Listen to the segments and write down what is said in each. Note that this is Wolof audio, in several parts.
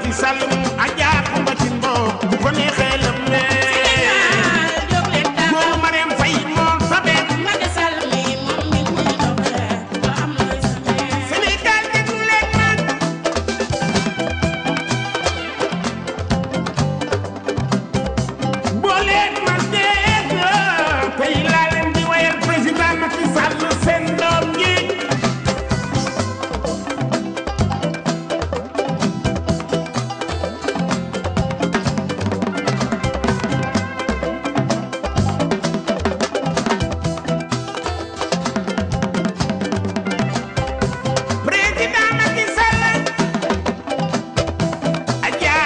Macky Sall mu Adja Kumba Timbo bu ko neexee lëm ne góor Marème Faye moom sa benn Macky Sall mi moom mi muy doxale ba am na sa benn Sénégal déglu leen man boo leen ma dégg tey laa leen di wayal président Macky Sall seen doom ji président Macky Sall Adja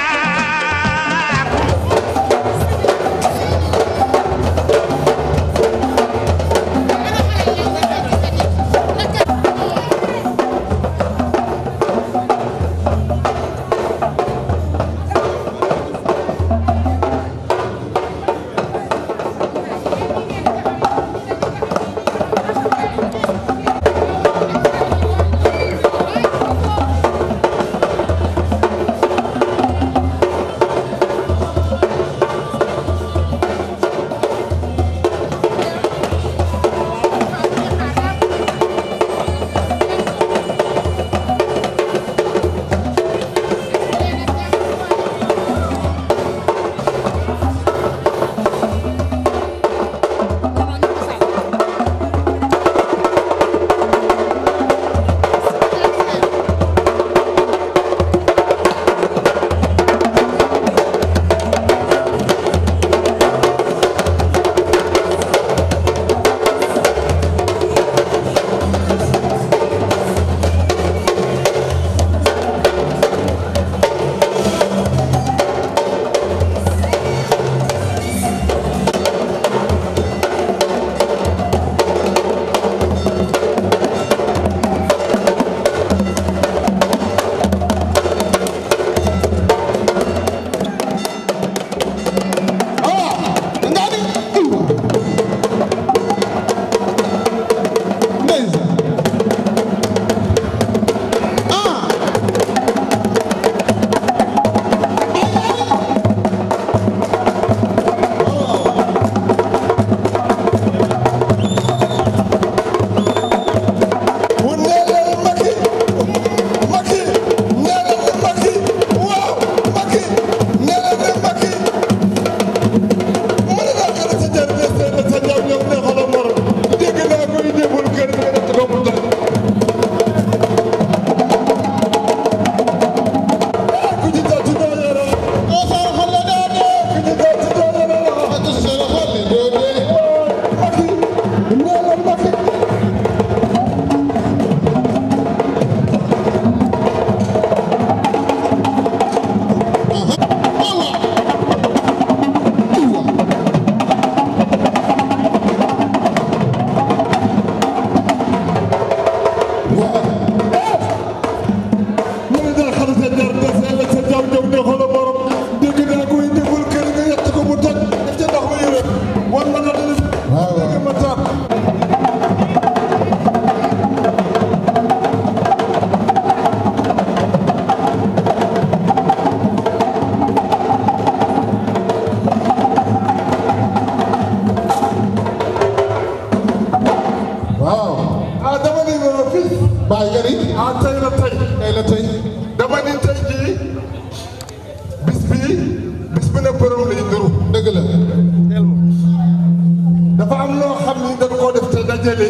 dama ni tey jii bis bi ne borom lay nduru dëgg la dafa am loo xam ni dañ koo def te dajale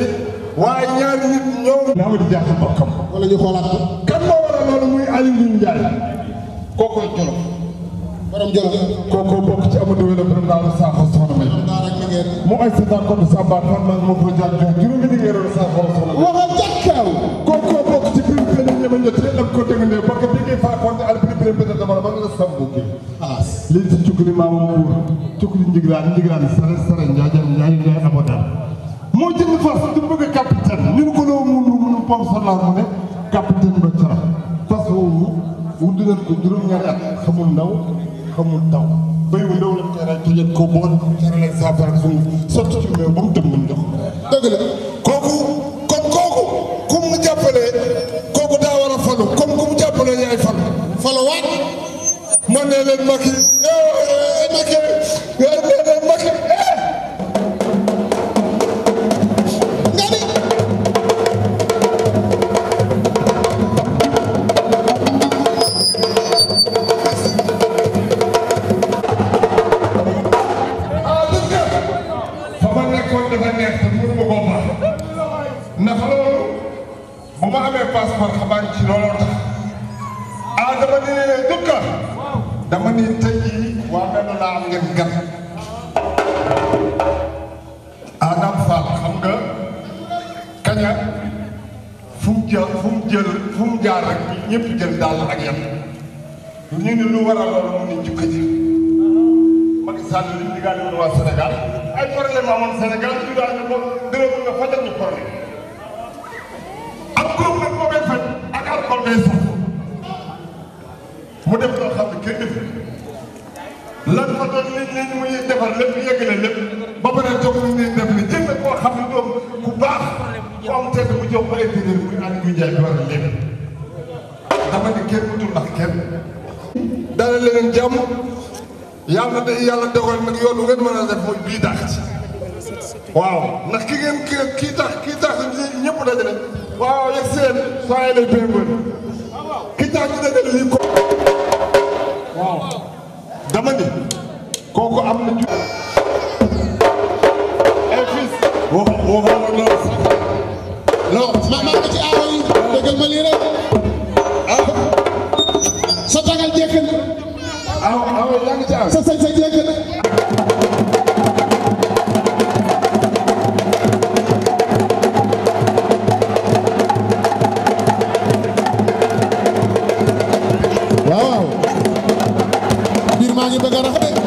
waaye ñaari nit ñoo na ma di jaax bokkam wala ñu xoolaat ko kan moo waral loolu muy Aliou Ndiaye kookoo Jolof borom Jolof kookoo bokk ci Amadou Wele borom daal Sakho soxna may mu ay seetaan ko sa baat fan man moo ko jaar jox juróomi di ngeen Sakho soxna waxal jakkaaw kookoo bokk ci biir bi ñu ñëma ñëtte lam ko dëgg ne parce que bi ngay faa kon al bi bi dama ba nga sambu ki xalaas li ci cukli maamu buur cukli njiglaan sare njaay abodal moo jënd fas du bëgg capitaine ñu ko loo mu pom solar mu ne capitaine ba cara fas woowu wudd nañ ko juróom-ñaari at xamul ndaw xamul taw béy wu ndaw lañ koy rey tëjee ko bool carale saafara suñu sotti ci meew ba mu dem mu jox dëgg la kooku ku mu jàppalee kooku daa war a falu comme ku mu jàppalee yaay falu waat man ne leen Macky Macky Macky passeport xabaar ci looloo tax dama ne dukka dama ne tey jii waa benn laa am ngeen gan Adam Fall xam nga kaña fu mu jaar rek ñëpp jël daal ak yam ñu ne lu waral loolu mu ne jukka ji Macky Sall li ñu digaale woon waa Sénégal ay problème amoon Sénégal ñu daal ne ko dina mën a fajal ñu problème groupe nag moo koy faj ak alcool ngay sax mu def loo xam ne kenn def lan fa doon li muy defar lépp yëgale lépp ba pare jox li ñuy def ni jënd koo xam ne doom ku baax ku am tedd mu jox ko intérieur muy ànd muy jaay bi war a lépp dama ne kenn mutul ndax kenn dala leen jàmm yàlla dogal nag yoon bu ngeen mën a def mooy bii tax waaw ndax kii tax ñëpp dajale waaw yegg seen soyez les bienvenus ki tax ñu dajale lii ko waaw dama ni kooku am na ju ay fils waxoo loolu maa ngi ci aawa yi déggal ma lii rek sa tagal jekk na aawa yaa ngi ci aawa sa sañ sa jekk na waaw biir maa ngi bëgg a rax de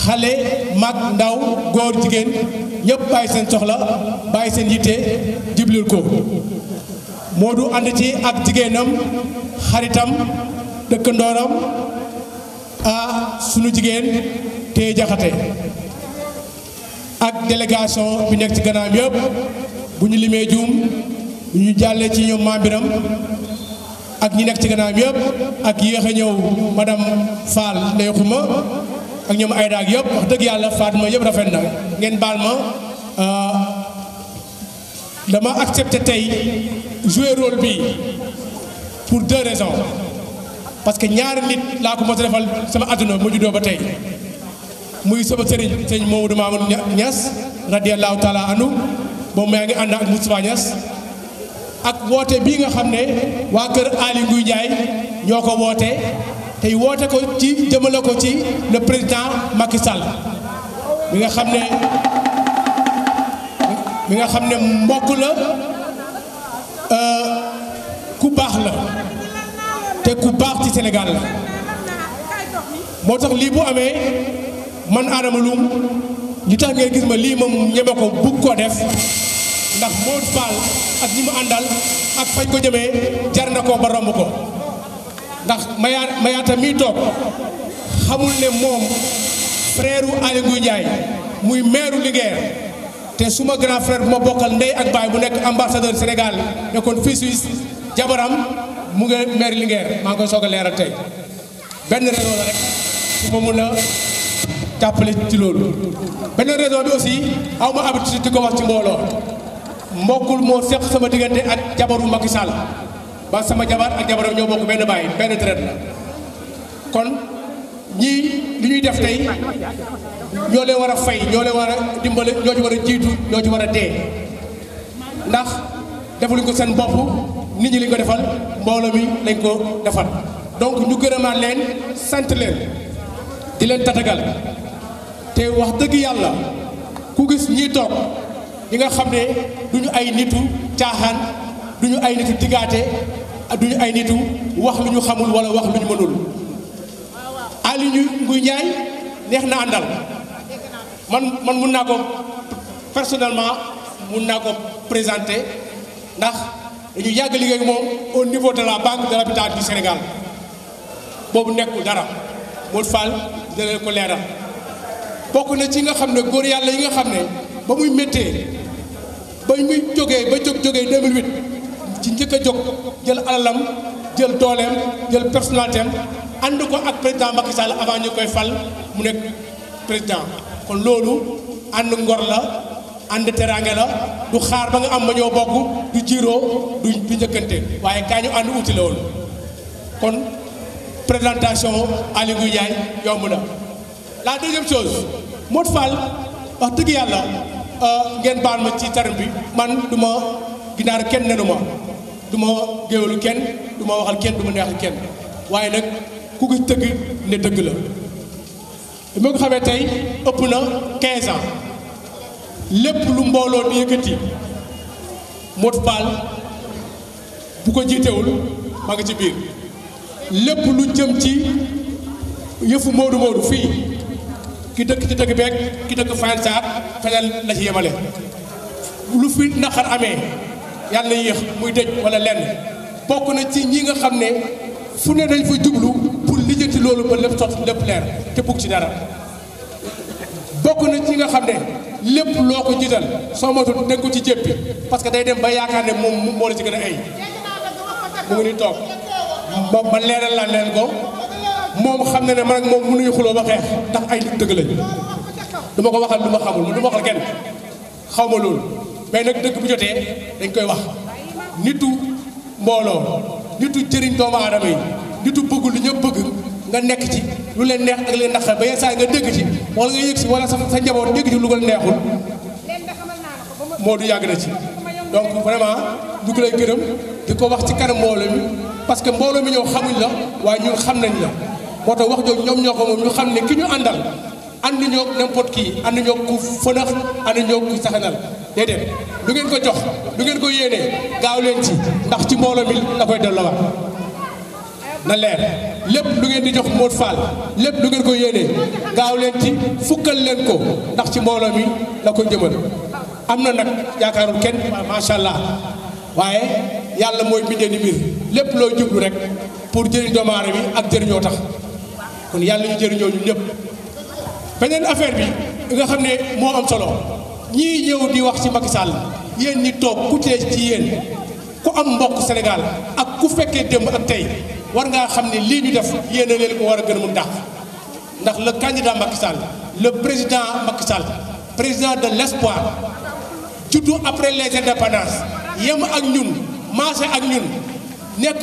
xale mag ndaw góor jigéen ñëpp bàyyi seen soxla bàyyi seen yitte jiblil ko Modou ànd ci ak jigéenam xaritam dëkkandooram sunu jigéen te jaxate ak délégation bi nekk ci gannaaw yëpp bu ñu limee juum ñu jàllee ci ñoom Mambiram ak ñi nekk ci gannaaw yëpp ak yéex a ñëw madame Fall Ndeye Xuma ak ñoom Ayda ak yëpp wax dëgg yàlla Fatma yëpp rafet na ngeen baal ma dama accepté tey jouer rôle bi pour deux raisons parce que ñaari nit laa ko mos a defal sama àdduna mu juddoo ba tey muy sama sëriñ sëñ Mamadou Mamoun Niass radiyallahu taala anhu moom maa ngi ànd ak Moustapha Niass ak woote bii nga xam ne waa kër Aly Ngouille Ndiaye ñoo ko woote tey woote ko ci jëmale ko ci le président Macky Sall mi nga xam ne mbokk la ku baax la te ku baax ci Sénégal la moo tax lii bu amee man Adama Loum li tax ngeen gis ma lii moom ñeme ko bugg koo def ndax Modou Fall ak ñi mu àndal ak fañ ko jëmee jar na ko ba romb ko ndax mayaata mii toog xamul ne moom frère u Aly Ngouille Ndiaye muy maire Linguère te suma grand frère bu ma bokkal ndey ak baay bu nekk ambassadeur Sénégal nekkoon fii Suisse jabaram mu ngi maire Linguère maa ngi koy soog a leeral tey benn raison la rek su ma mun a jàppale ci loolu. benn raison bi aussi aw ma habitude di ko wax ci mbooloo mbokkul moo seq sama diggante ak jabaru Macky Sall ba sama jabar ak jabaram ñoo bokk benn baay benn deret la kon ñii li ñuy def tey ñoo leen war a fay ñoo leen war a dimbale ñoo ci war a jiitu ñoo ci war a dee ndax defaluñ ko seen bopp nit ñi lañ ko defal mbooloo mi lañ ko defal donc ñu gërëmaat leen sant leen di leen tatagal te wax dëgg yàlla ku gis ñii toog ñi nga xam ne duñu ay nitu caaxaan duñu ay nitu diggaate duñu ay nitu wax lu ñu xamul wala wax lu ñu mënul Aly Ngouille Ndiaye neex na àndal man mun naa ko personnellement mun naa ko présenter ndax dañu yàgg liggéey moom au niveau de la banque de l'habitat du Sénégal boobu nekkul dara Modou Fall dina leen ko leeral bokk na ci nga xam ne góor yàlla yi nga xam ne ba muy méttee ba muy jógee 2008 ci njëkk a jóg jël alalam jël dooleem jël personnalité am ànd ko ak président Macky Sall avant ñu koy fal mu nekk président kon loolu ànd ngor la ànd teraange la du xaar ba nga am ma ñoo bokk du jiiroo du njëkkante waaye kaa ñu ànd uti la woon kon présentation Aly Ngouille Ndiaye yomb na. La deuxième chose Modou Fall wax dëgg yàlla ngeen baal ma ci terme bi man du ma ginaar kenn nenu ma du ma géwélu kenn du ma waxal kenn du ma neexal kenn waaye nag ku gis dëgg ne dëgg la bi ma ko xamee tey ëpp na 15 ans lépp lu mbooloo di yëkkati Modou Fall bu ko jiitewul ma nga ci biir lépp lu jëm ci yëfu Modou fii ki dëkk ci dëkk beeg ki dëkk Fayal Sarr feneen la ci yemale lu fi naqar amee yàlla na yéex muy dëj wala lenn bokk na ci ñi nga xam ne fu ne dañ fa jublu pour lijjanti loolu ba lépp sotti lépp leer te bugg ci dara bokk na ci nga xam ne lépp loo ko jiital soo motul nekk ko ci jéppi parce que day dem ba yaakaar ne moom moo la ci gën a ay mu ngi ni toog ma leeral la leen ko moom xam na ne man ak moom mënuñu xuloo ba xeex ndax ay nit dëgg lañ du ma ko waxal lu ma xamul du ma waxal kenn xaw ma loolu mais nag dëgg bu jotee dañ koy wax nitu mbooloo nitu jëriñ doomu aadama yi nitu bëgg lu ñëpp bëgg nga nekk ci lu leen neex ak leen naqar ba yenn saa nga dégg ci wala nga yëg si wala sa njaboot dégg ci lu ko neexul moo du yàgg na ci donc vraiment ñu ngi lay gërëm di ko wax ci kanam mbooloo mi parce que mbooloo mi ñëw xamuñ la waaye ñun xam nañ la moo tax wax jooju ñoom ñoo ko moom ñu xam ne ki ñu àndal ànd ñoo n'importe qui ànd ñoo ku fënax ànd ñoo ku saxanal déedéet lu ngeen ko jox lu ngeen ko yéenee gaaw leen ci ndax ci mbooloo mi la koy delloowaat na leer lépp lu ngeen di jox Modou Fall lépp lu ngeen ko yéenee gaaw leen ci fukkal leen ko ndax ci mbooloo mi la koy jëmal am na nag yaakaarul kenn macha allah waaye yàlla mooy bindee ni mbir lépp loo jublu rek pour jëriñ doomu aadama bi ak jëriñoo tax kon yàlla ñu jëriñoo ñun ñëpp. beneen affaire bi nga xam ne moo am solo ñii ñëw di wax ci Macky Sall yéen ñi toog ku tee ci yéen ku am mbokk Sénégal ak ku fekkee démb ak tey war ngaa xam ne lii ñu def yéen a leen ko war a gën a mun dàq ndax le candidat Macky Sall le président Macky Sall président de l'espoir juddu après les indépendances yem ak ñun marché ak ñun nekk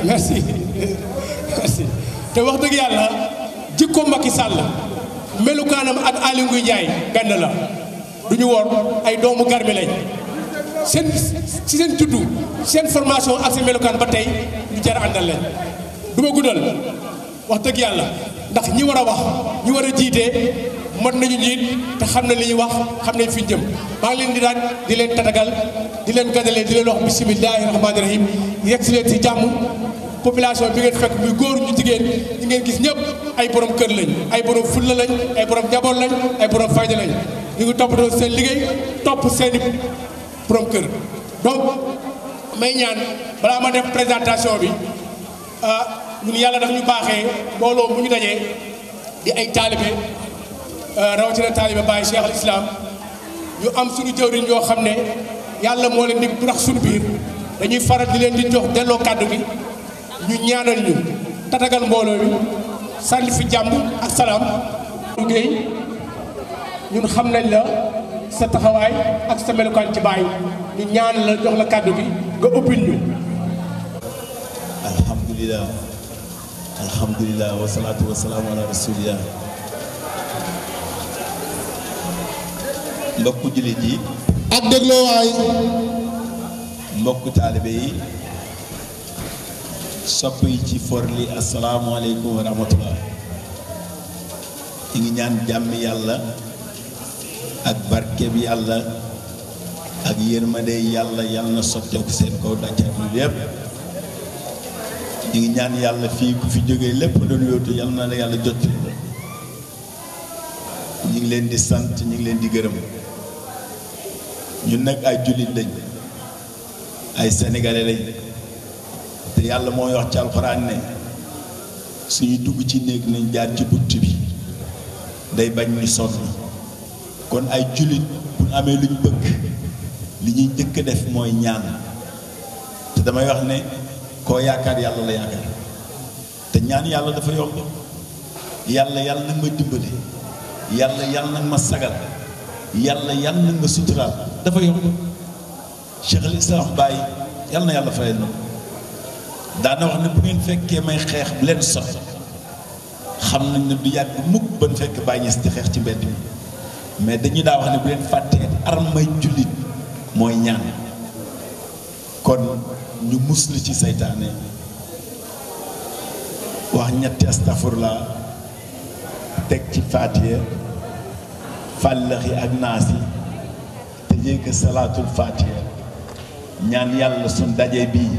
merci merci te wax dëgg yàlla jikko Macky Sall melukaanam ak Aly Ngouille Ndiaye benn la du ñu woor ay doomu garmi lañ seen ci seen juddu seen formation ak seen melukaan ba tey ñu jar àndal lañ du ma guddal wax dëgg yàlla ndax ñi war a wax ñi war a jiite mot nañu njiit te xam na li ñuy wax xam nañ fi ñu jëm maa ngi leen di daan di leen tatagal di leen gàddalee di leen wax bisimilahi rahmaani rahim yegg si leen si jàmm population bi ngeen fekk muy góor ñu jigéen ñi ngeen gis ñëpp ay borom kër lañ ay borom fulla lañ ay borom njaboot lañ ay borom fayda lañ ñu ngi toppatoo seen liggéey topp seeni borom kër donc may ñaan balaa ma def présentation bi ñun yàlla daf ñu baaxee mbooloo bu ñu dajee di ay taalibe rawatina taalibe Baye Cheikh al Islam ñu am suñu jëwriñ yoo xam ne yàlla moo leen di rax suñu biir dañuy faral di leen di jox delloo kàddu gi ñu ñaanal ñu tatagal mbooloo mi sànni fi jàmm ak salaam. Guèye ñun xam nañ la sa taxawaay ak sa melukaan ci Baye ñu ñaan la jox la kàddu gi nga ubbil ñu. alhamdulilah alhamdulilah wasalaatu wasalaamu ala rasulillah. mbokku jullit yi ak dégloowaay mbokku taalibe yi sopp yi ci forli asalaamualeykum wa rahmatullah. ñu ngi ñaan jàmm yàlla ak barke bi yàlla ak yërmande yàlla yàlla na sotteeku seen kaw dàccat lu lépp. ñu ngi ñaan yàlla fii ku fi jógee lépp doon yóotu yàlla na la yàlla jot. ñu ngi leen di sant ñu ngi leen di gërëm. ñun nag ay jullit lañ ay sénégalais lañ te yàlla mooy wax ci alxuraan ne suñu dugg ci néeg nañ jaar ci bunt bi day bañ ñu sonn. kon ay jullit bu ñu amee luñ bëgg li ñuy njëkk a def mooy ñaan te damay wax ne koo yaakaar yàlla la yaakaar te ñaan yàlla dafa yomb. yàlla nag ma dimbale yàlla nag ma sagal yàlla nag ma suturaal dafa yomb. Cheikh al Islam Baye yàlla na yàlla fayal na daana wax ne bu ngeen fekkee may xeex bu leen sot xam nañ ne du yàgg mukk ba nu fekk Baye Niass di xeex ci mbedd mi mais dañu daa wax ne bu leen fàttee armay jullit mooy ñaan. kon ñu muslu ci seytaane wax ñetti astafurlaa teg ci faatiya fàllaxi ak naasi te yéeg salaatul faatiya ñaan yàlla suñ daje bii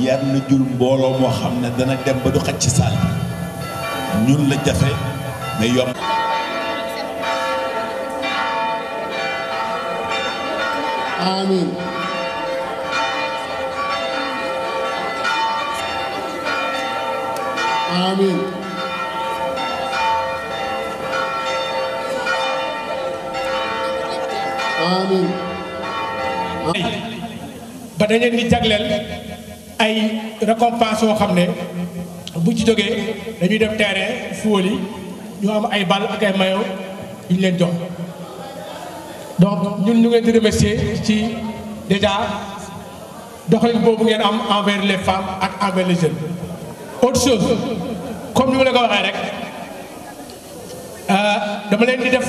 yar na jur mbooloo moo xam ne dana dem ba du xaj ci saal bi ñun la jafe mais yomb. amiin amiin amiin ba dañ leen di jagleel ay récompense yoo xam ne bu ci jógee dañuy dem terrain football yi ñu am ay bal ak ay maillot yu ñu leen jox donc ñun ñu ngeen di remercier ci déjà doxalin boobu ngeen am envers les femmes ak envers les jeunes. autre chose comme ni ma la ko waxee rek dama leen di def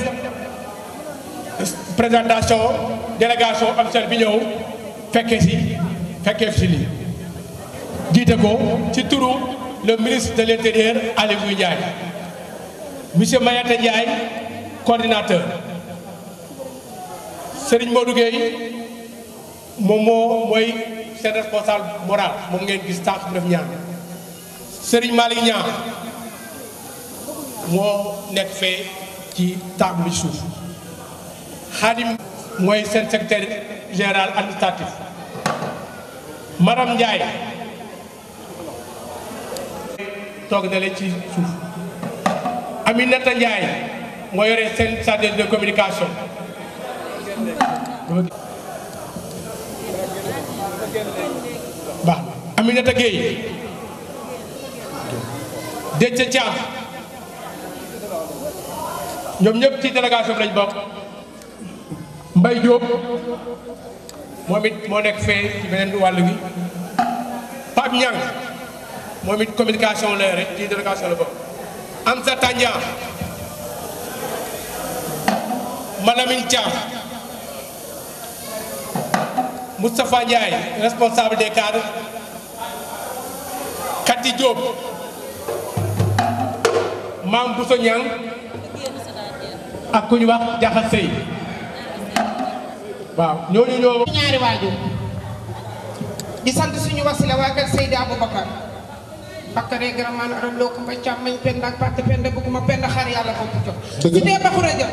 présentation délégation officielle bi ñëw fekkee fi lii jiite ko ci turu le ministre de l'intérieur Aly Ngouille Ndiaye monsieur Mayata Ndiaye coordinateur Serigne Modou Gueye moom mooy seen responsable moral moom ngeen gis tànk bu def ñaan Serigne Malick Niang moo nekk fee ci table bi suuf Khadim mooy seen secrétaire général administratif madame Ndiaye toog na leen ci suuf Aminata Ndiaye moo yore seen chargé de communication baax Aminata Gueye Déthié Thiam ñoom ñëpp ci délégation bi lañ bokk Mbaye Diop moom it moo nekk fee ci beneen wàll gi Pape Niang moom it communication la rek ci délégation la bokk Amsa Tandian Malamine Thiam Moustapha Ndiaye responsable des cadres Kati Diop Mam Bousso Niang ak ku ñu wax Jaxa Sey waaw ñooñu ñoo ñaari waajur di sant suñu wasila waa kër Seydi Aboubacar bakkare garamaan aram loo ko mba càmmañ penda ak pàtte penda bëgguma penda xar yàlla ko jox ci dee baxura ja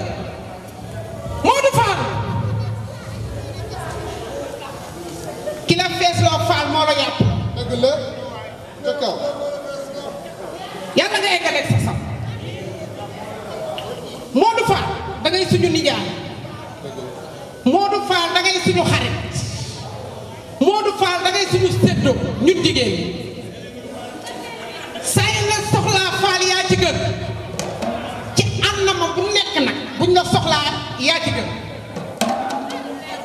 Modou Fall ki la fees loo Fall moo la yàpp dëgg la ca kaw yàlla nga eggaleeg sa sam Modou Fall da ngay suñu nijaay Modou Fall da ngay suñu xarit Modou Fall da ngay suñu séddoo ñun jigéen ñi saa yi la soxlaa Fall yaa ci gën ci am na ma bu nekk nag buñ la soxlaa yaa ci gën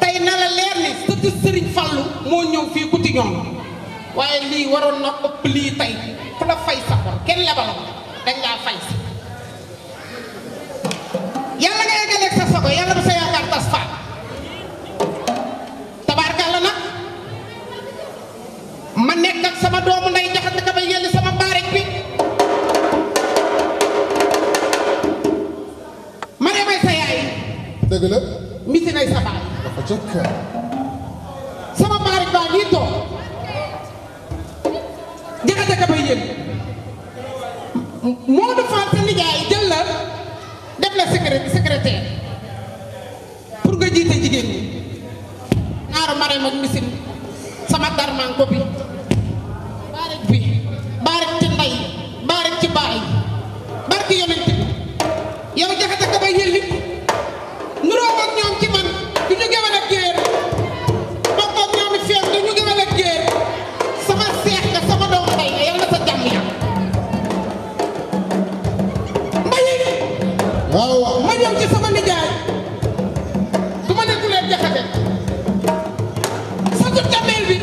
tey na la leer ni sëtu Sëriñ Fallu moo ñëw fii ku ci ñoom waaye lii waroon na ëpp lii tey ku la fay sa xol kenn lebaloon dañ laa fay si yàlla nga eggaleeg sa sago yàlla ba sa yaakaar tas Fall tabaarkalla nag ma nekk ak sama doomu nday jaxate ka ba yelli sama baarek bi ma demay sa yaay dëgg la misi nay sa baay dafa ca kaw sama baarek baa ngi toog jaxate ka ba yelli Modou Fall sa nijaay jël la def la secrétaire pour nga jiite jigéen ñi ñaaro mare mag misin sama darman ko bi baarik ci ndey baarik ci baay barki yonent bi yow jaxate ka ba yëlli nuroo ak ñoom ci man du ñu gewal ak géer bokk ak ñoom it fees du ñu gewal ak géer sama seex nga sama doom ndey nga yal na sa jàmm yàgg mbayi waaw waaw ma ñëw ci sama nijaay du ma ne ku leen jaxate sa tut jameel bi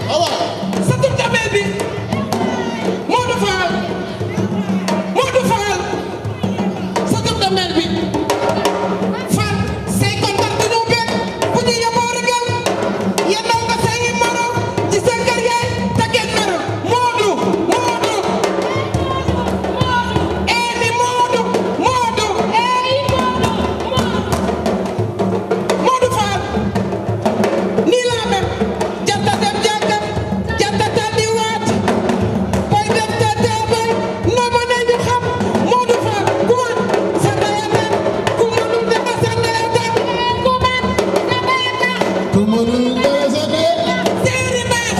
waaw sa tut jameel bi Modou Fall sa tut jameel bi Fall say kontaan dañoo benn bu ñu yemoo regal yendoo nga say maro ci sa kër yaay te kenn maro Modou eeni Modou Fall nii laa mel janta dem jàngat janta tànni waat booy dem te teebal na ma nañu xam Modou Fall ku man sa ndaya tax ku mënul dara sa ndaya tax ku man sa ndaya tax ku mënul dara sa ndaya tax séeri nay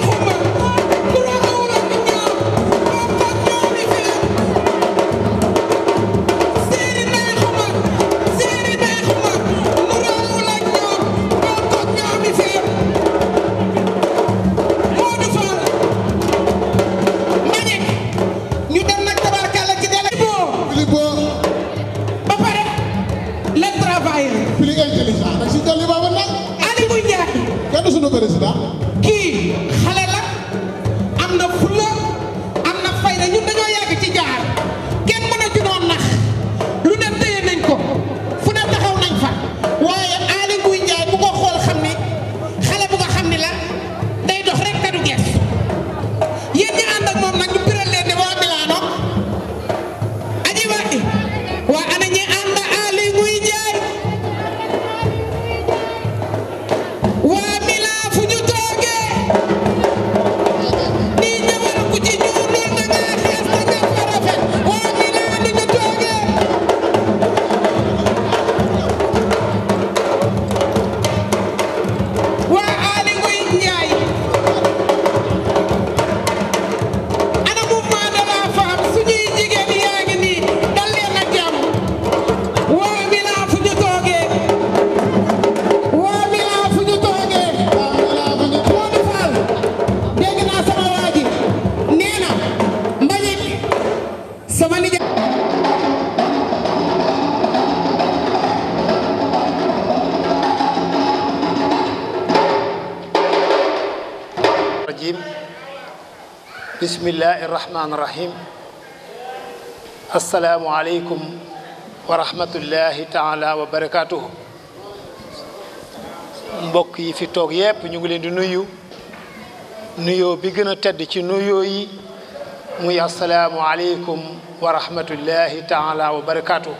xuma ku ragawul ak ñoom moom ak ñoomi fee séeri nay xuma ku ragawul ak ñoom moom ak ñoomi fee Modou Fall ma nekk ñu dem nag tabarkalla ci délai Filippo ba pare les travailleurs plus intelligent nag si dolli baba nag Aliou Ndiaye kenn du sunu président kii xale la am na fulla am na fayda ñun dañoo yàgg ci jaar kenn mën a junoon nax lu ne téye nañ ko fu ne taxaw nañ fa waaye Aly Ngouille Ndiaye bu ko xool xam ni xale bu nga xam ni la day dox rek te du gees yéen ñi ànd ak moom nag ñu biral leen ne waa Milano aji waay waa ana ñi ànd Aly Ngouille Ndiaye waa Milan fu ñu toogee bismillahi irrahmani irrahim asalaamualeykum wa rahmatullahi taala wa barakatuhu mbokk yi fi toog yépp ñu ngi leen di nuyu nuyoo bi gën a tedd ci nuyoo yi muy asalaamualeykum wa rahmatullahi taala wa barakatuhu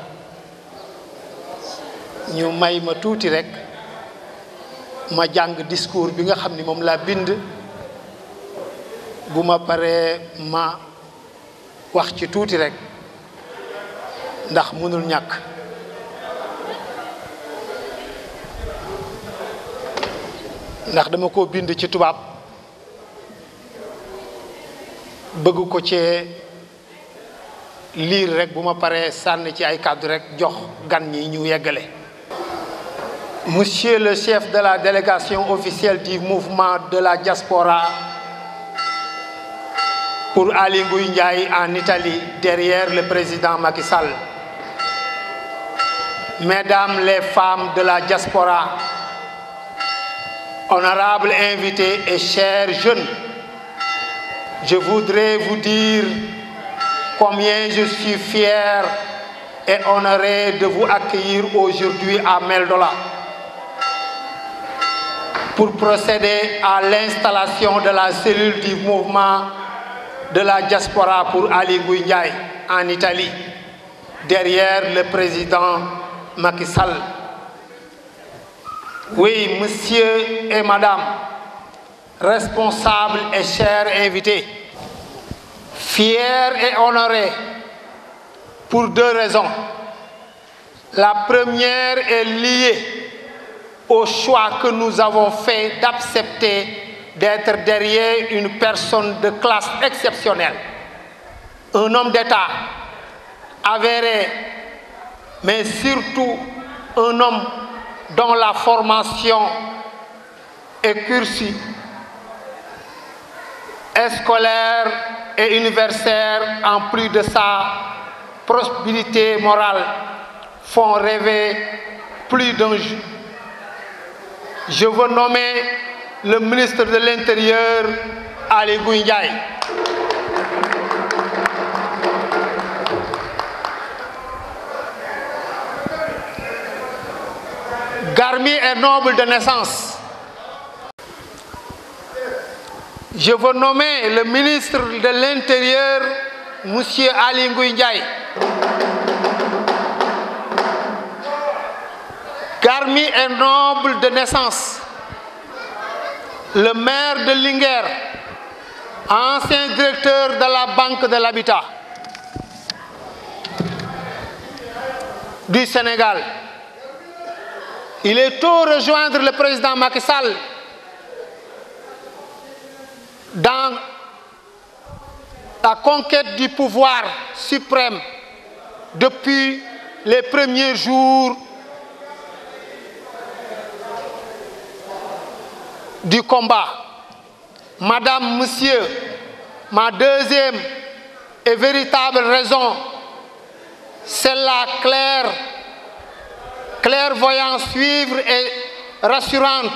ñu may ma tuuti rek ma jàng discours bi nga xam ni moom laa bind bu ma paree ma wax ci tuuti rek ndax mënul ñàkk ndax dama ko bind ci tubaab bëgg ko cee liir rek bu ma paree sànni ci ay kàddu rek jox gan ñi ñu yeggale. Monsieur le chef de la délégation officielle du mouvement de la diaspora pour Aly Ngouille Ndiaye en Italie, derrière le président Macky Sall. Mesdames les femmes de la diaspora, honorables invités et chers jeunes, je voudrais vous dire combien je suis fier et honoré de vous accueillir aujourd'hui à Meldola pour procéder à l'installation de la cellule du mouvement de la diaspora pour Aly Ngouille Ndiaye en Italie, derrière le président Macky Sall. Oui, monsieur et madame, responsables et chers invités, fiers et honorés pour deux raisons. La première est liée au choix que nous avons fait d'accepter d'être derrière une personne de classe exceptionnelle, un homme d'État avéré, mais surtout un homme dont la formation et cursus scolaire et universitaire, en plus de sa prospérité morale, font rêver plus d'un jour. Je veux nommer le ministre de l'Intérieur, Aly Ngouille Ndiaye. Garmi est noble de naissance. Je veux nommer le ministre de l'Intérieur, monsieur Aly Ngouille Ndiaye. Garmi est noble de naissance. Le maire de Linguère, ancien directeur de la Banque de l'Habitat du Sénégal. Il est tôt rejoindre le président Macky Sall dans la conquête du pouvoir suprême depuis les premiers jours du combat. Madame, monsieur, ma deuxième et véritable raison, c'est la clairvoyance suivre et rassurante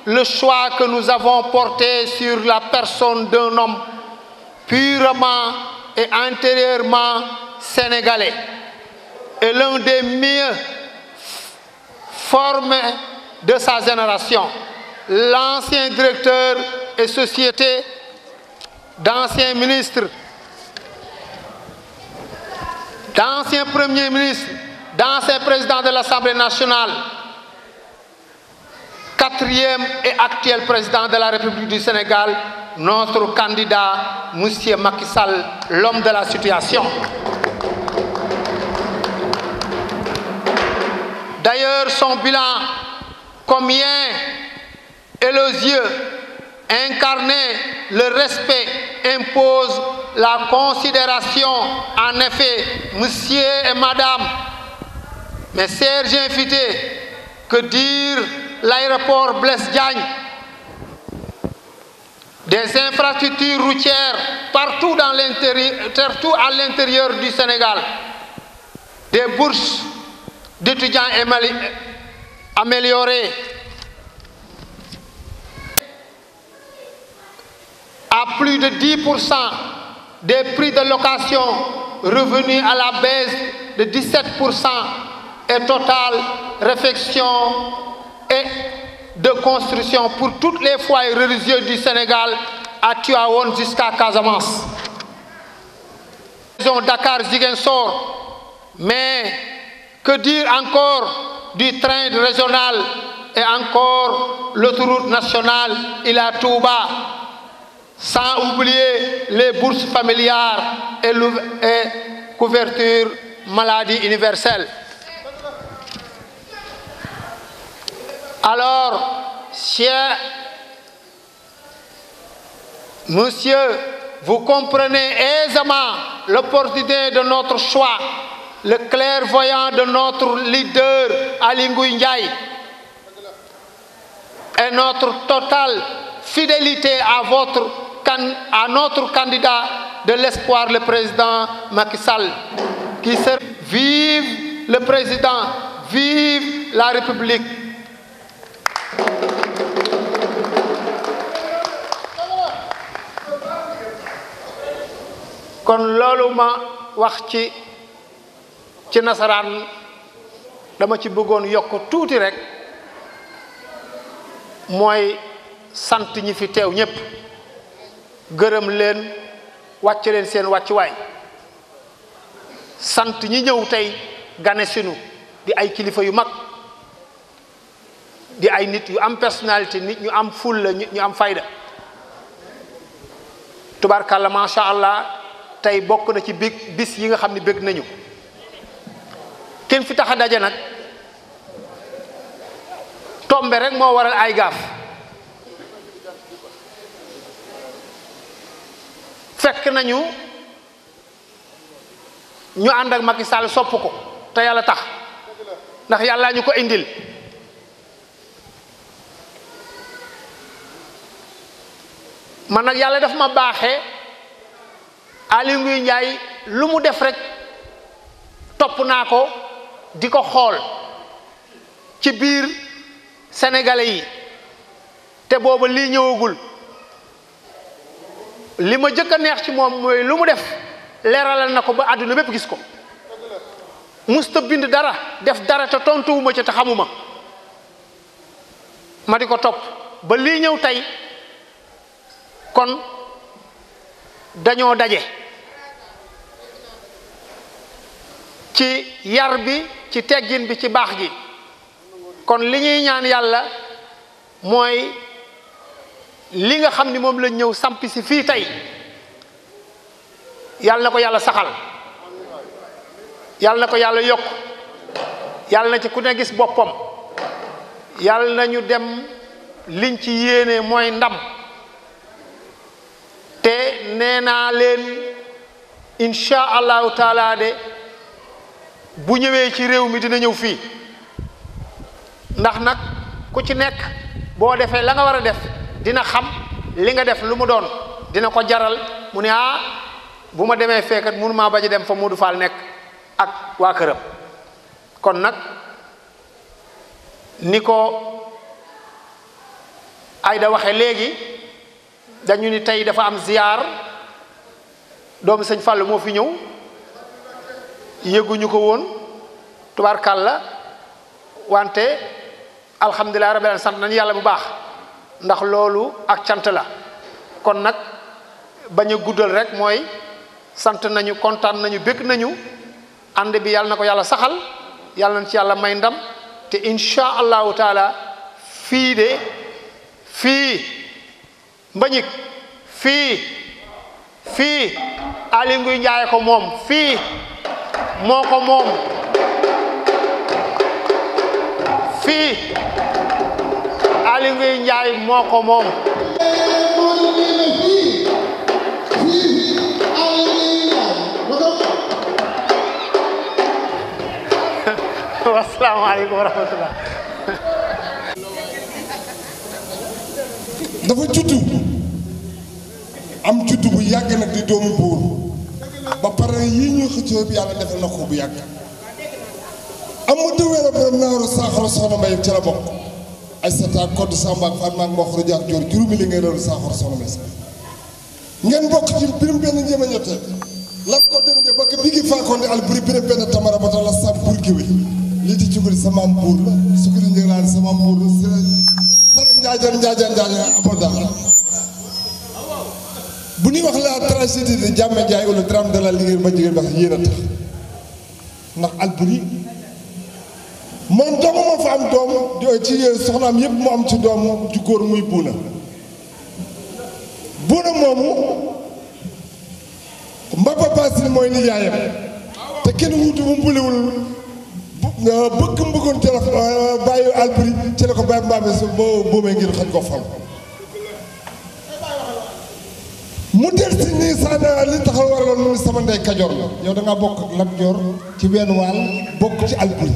le choix que nous avons porté sur la personne d'un homme purement et intérieurement sénégalais et l'un des mieux formés de sa génération. L'ancien directeur et société d'anciens ministres, d'anciens premiers ministres, d'anciens présidents de l'Assemblée nationale, quatrième et actuel président de la République du Sénégal, notre candidat, monsieur Macky Sall, l'homme de la situation. D'ailleurs, son bilan, combien élogieux, incarner le respect impose la considération. En effet, monsieur et madame, mes chers invités, que dire l'aéroport Blaise Diagne, des infrastructures routières partout à l'intérieur du Sénégal, des bourses d'étudiants améliorées, à à plus de 10% des prix de location revenus à la baisse de 17% et totale réfection et de construction pour tous les foyers religieux du Sénégal à Tivaouane jusqu'à Casamance. Dakar-Ziguinchor, mais que dire encore du train régional et encore l'autoroute nationale Ila Touba, sans oublier les bourses familiales et couverture maladie universelle. Alors, cher monsieur, vous comprenez aisément l'opportunité de notre choix, le clairvoyant de notre leader Aly Ngouille Ndiaye et notre totale fidélité à notre candidat de l'espoir, le président Macky Sall, qui se vive le président, vive la République. kon loolu ma wax ci nasaraan dama ci bëggoon yokk tuuti rek mooy sant ñi fi teew ñépp gërëm leen wàcc leen seen wàccuwaay sant ñi ñëw tey gane sinu di ay kilifa yu mag di ay nit yu am personnalité nit ñu am fulla nit ñu am fayda tubaarkàlla macha allah tey bokk na ci bis yi nga xam ne bëgg nañu kenn fi tax a daje nag tombe rek moo waral ay gaaf fekk nañu ñu ànd ak Macky Sall sopp ko te yàlla tax ndax yàlla ñu ko indil man nag yàlla daf ma baaxee Aly Ngouille Ndiaye lu mu def rek topp naa ko di ko xool ci biir sénégalais yi te booba lii ñëwagul li ma jëkk a neex ci moom mooy lu mu def leeralal na ko ba àdduna bépp gis ko musta bind dara def dara te tontuwuma ci te xamuma ma di ko topp ba lii ñëw tey kon dañoo daje ci yar bi ci teggin bi ci baax gi kon li ñuy ñaan yàlla mooy li nga xam ni moom lañ ñëw sampi si fii tey yàlla na ko yàlla saxal yàlla na ko yàlla yokk yàlla na ci ku ne gis boppam yàlla na ñu dem liñ ci yéene mooy ndam te nee naa leen insha allahu taala de bu ñëwee ci réew mi dina ñëw fii ndax nag ku ci nekk boo defee la nga war a def dina xam li nga def lu mu doon dina ko jaral mu ne ah bu ma demee fekkat mënu maa bañ a dem fa Modou Fall nekk ak waa këram kon nag ni ko Aïda waxe léegi dañu ni tey dafa am ziyaar doomu sëñ Fall moo fi ñëw yëguñu ko woon tubaarkàlla wante alhamdulilah rabbil alamin sant nañu yàlla bu baax ndax loolu ak cant la kon nag bañ a guddal rek mooy sant nañu kontaan nañu bëgg nañu ànd bi yàlla na ko yàlla saxal yàlla na ci yàlla may ndam te insha allahu taala fii de fii Mbagnick fii Aly Ngouille Ndiaye ko moom fii moo ko moom fii Aly Ngouille Ndiaye moo ko moom wasalaamaaleykum wa rahmatullah dafa juddu am juddu bu yàgg nag di doomu buur ba pare yii ñu xëccoo bi yàlla defal na ko bu yàgg amu dëwee borom naaru saaxoro soxna Mbay ci la bokk ay sata code Samba ak Fatma ak Mboxru Jaar Joor juróomi li ngay loolu saaxoro soxna Mbay ngeen bokk ci birim benn njëm a ñetteel lan ko dégg ba ko bigi faakonde al buri birim benn tamara ba la sam pour gi wi li ti cugul sama mbuur la sukuri njëlaan sama mbuur la sara njaajan abada bu ñuy wax la tragédie de Diamé Ndiaye ou le drame de la Linguère ma jigéen wax yéen a tax ndax Alboury moom doomu moo fa am doom ci soxnaam yëpp mu am ci doom ju góor muy buuna moomu Mbaba Basile mooy ni yaayam te kenn wuutu bu mbuliwul bëggoon te la bàyyi Alboury ci la ko bàyyi mbaame su boo boomee ngir xañ ko fal mu del si nii sax li taxaw waraloon mu sama ndey Kajoor la yow da ngaa bokk ak Lat Joor ci wenn wàll bokk ci Alboury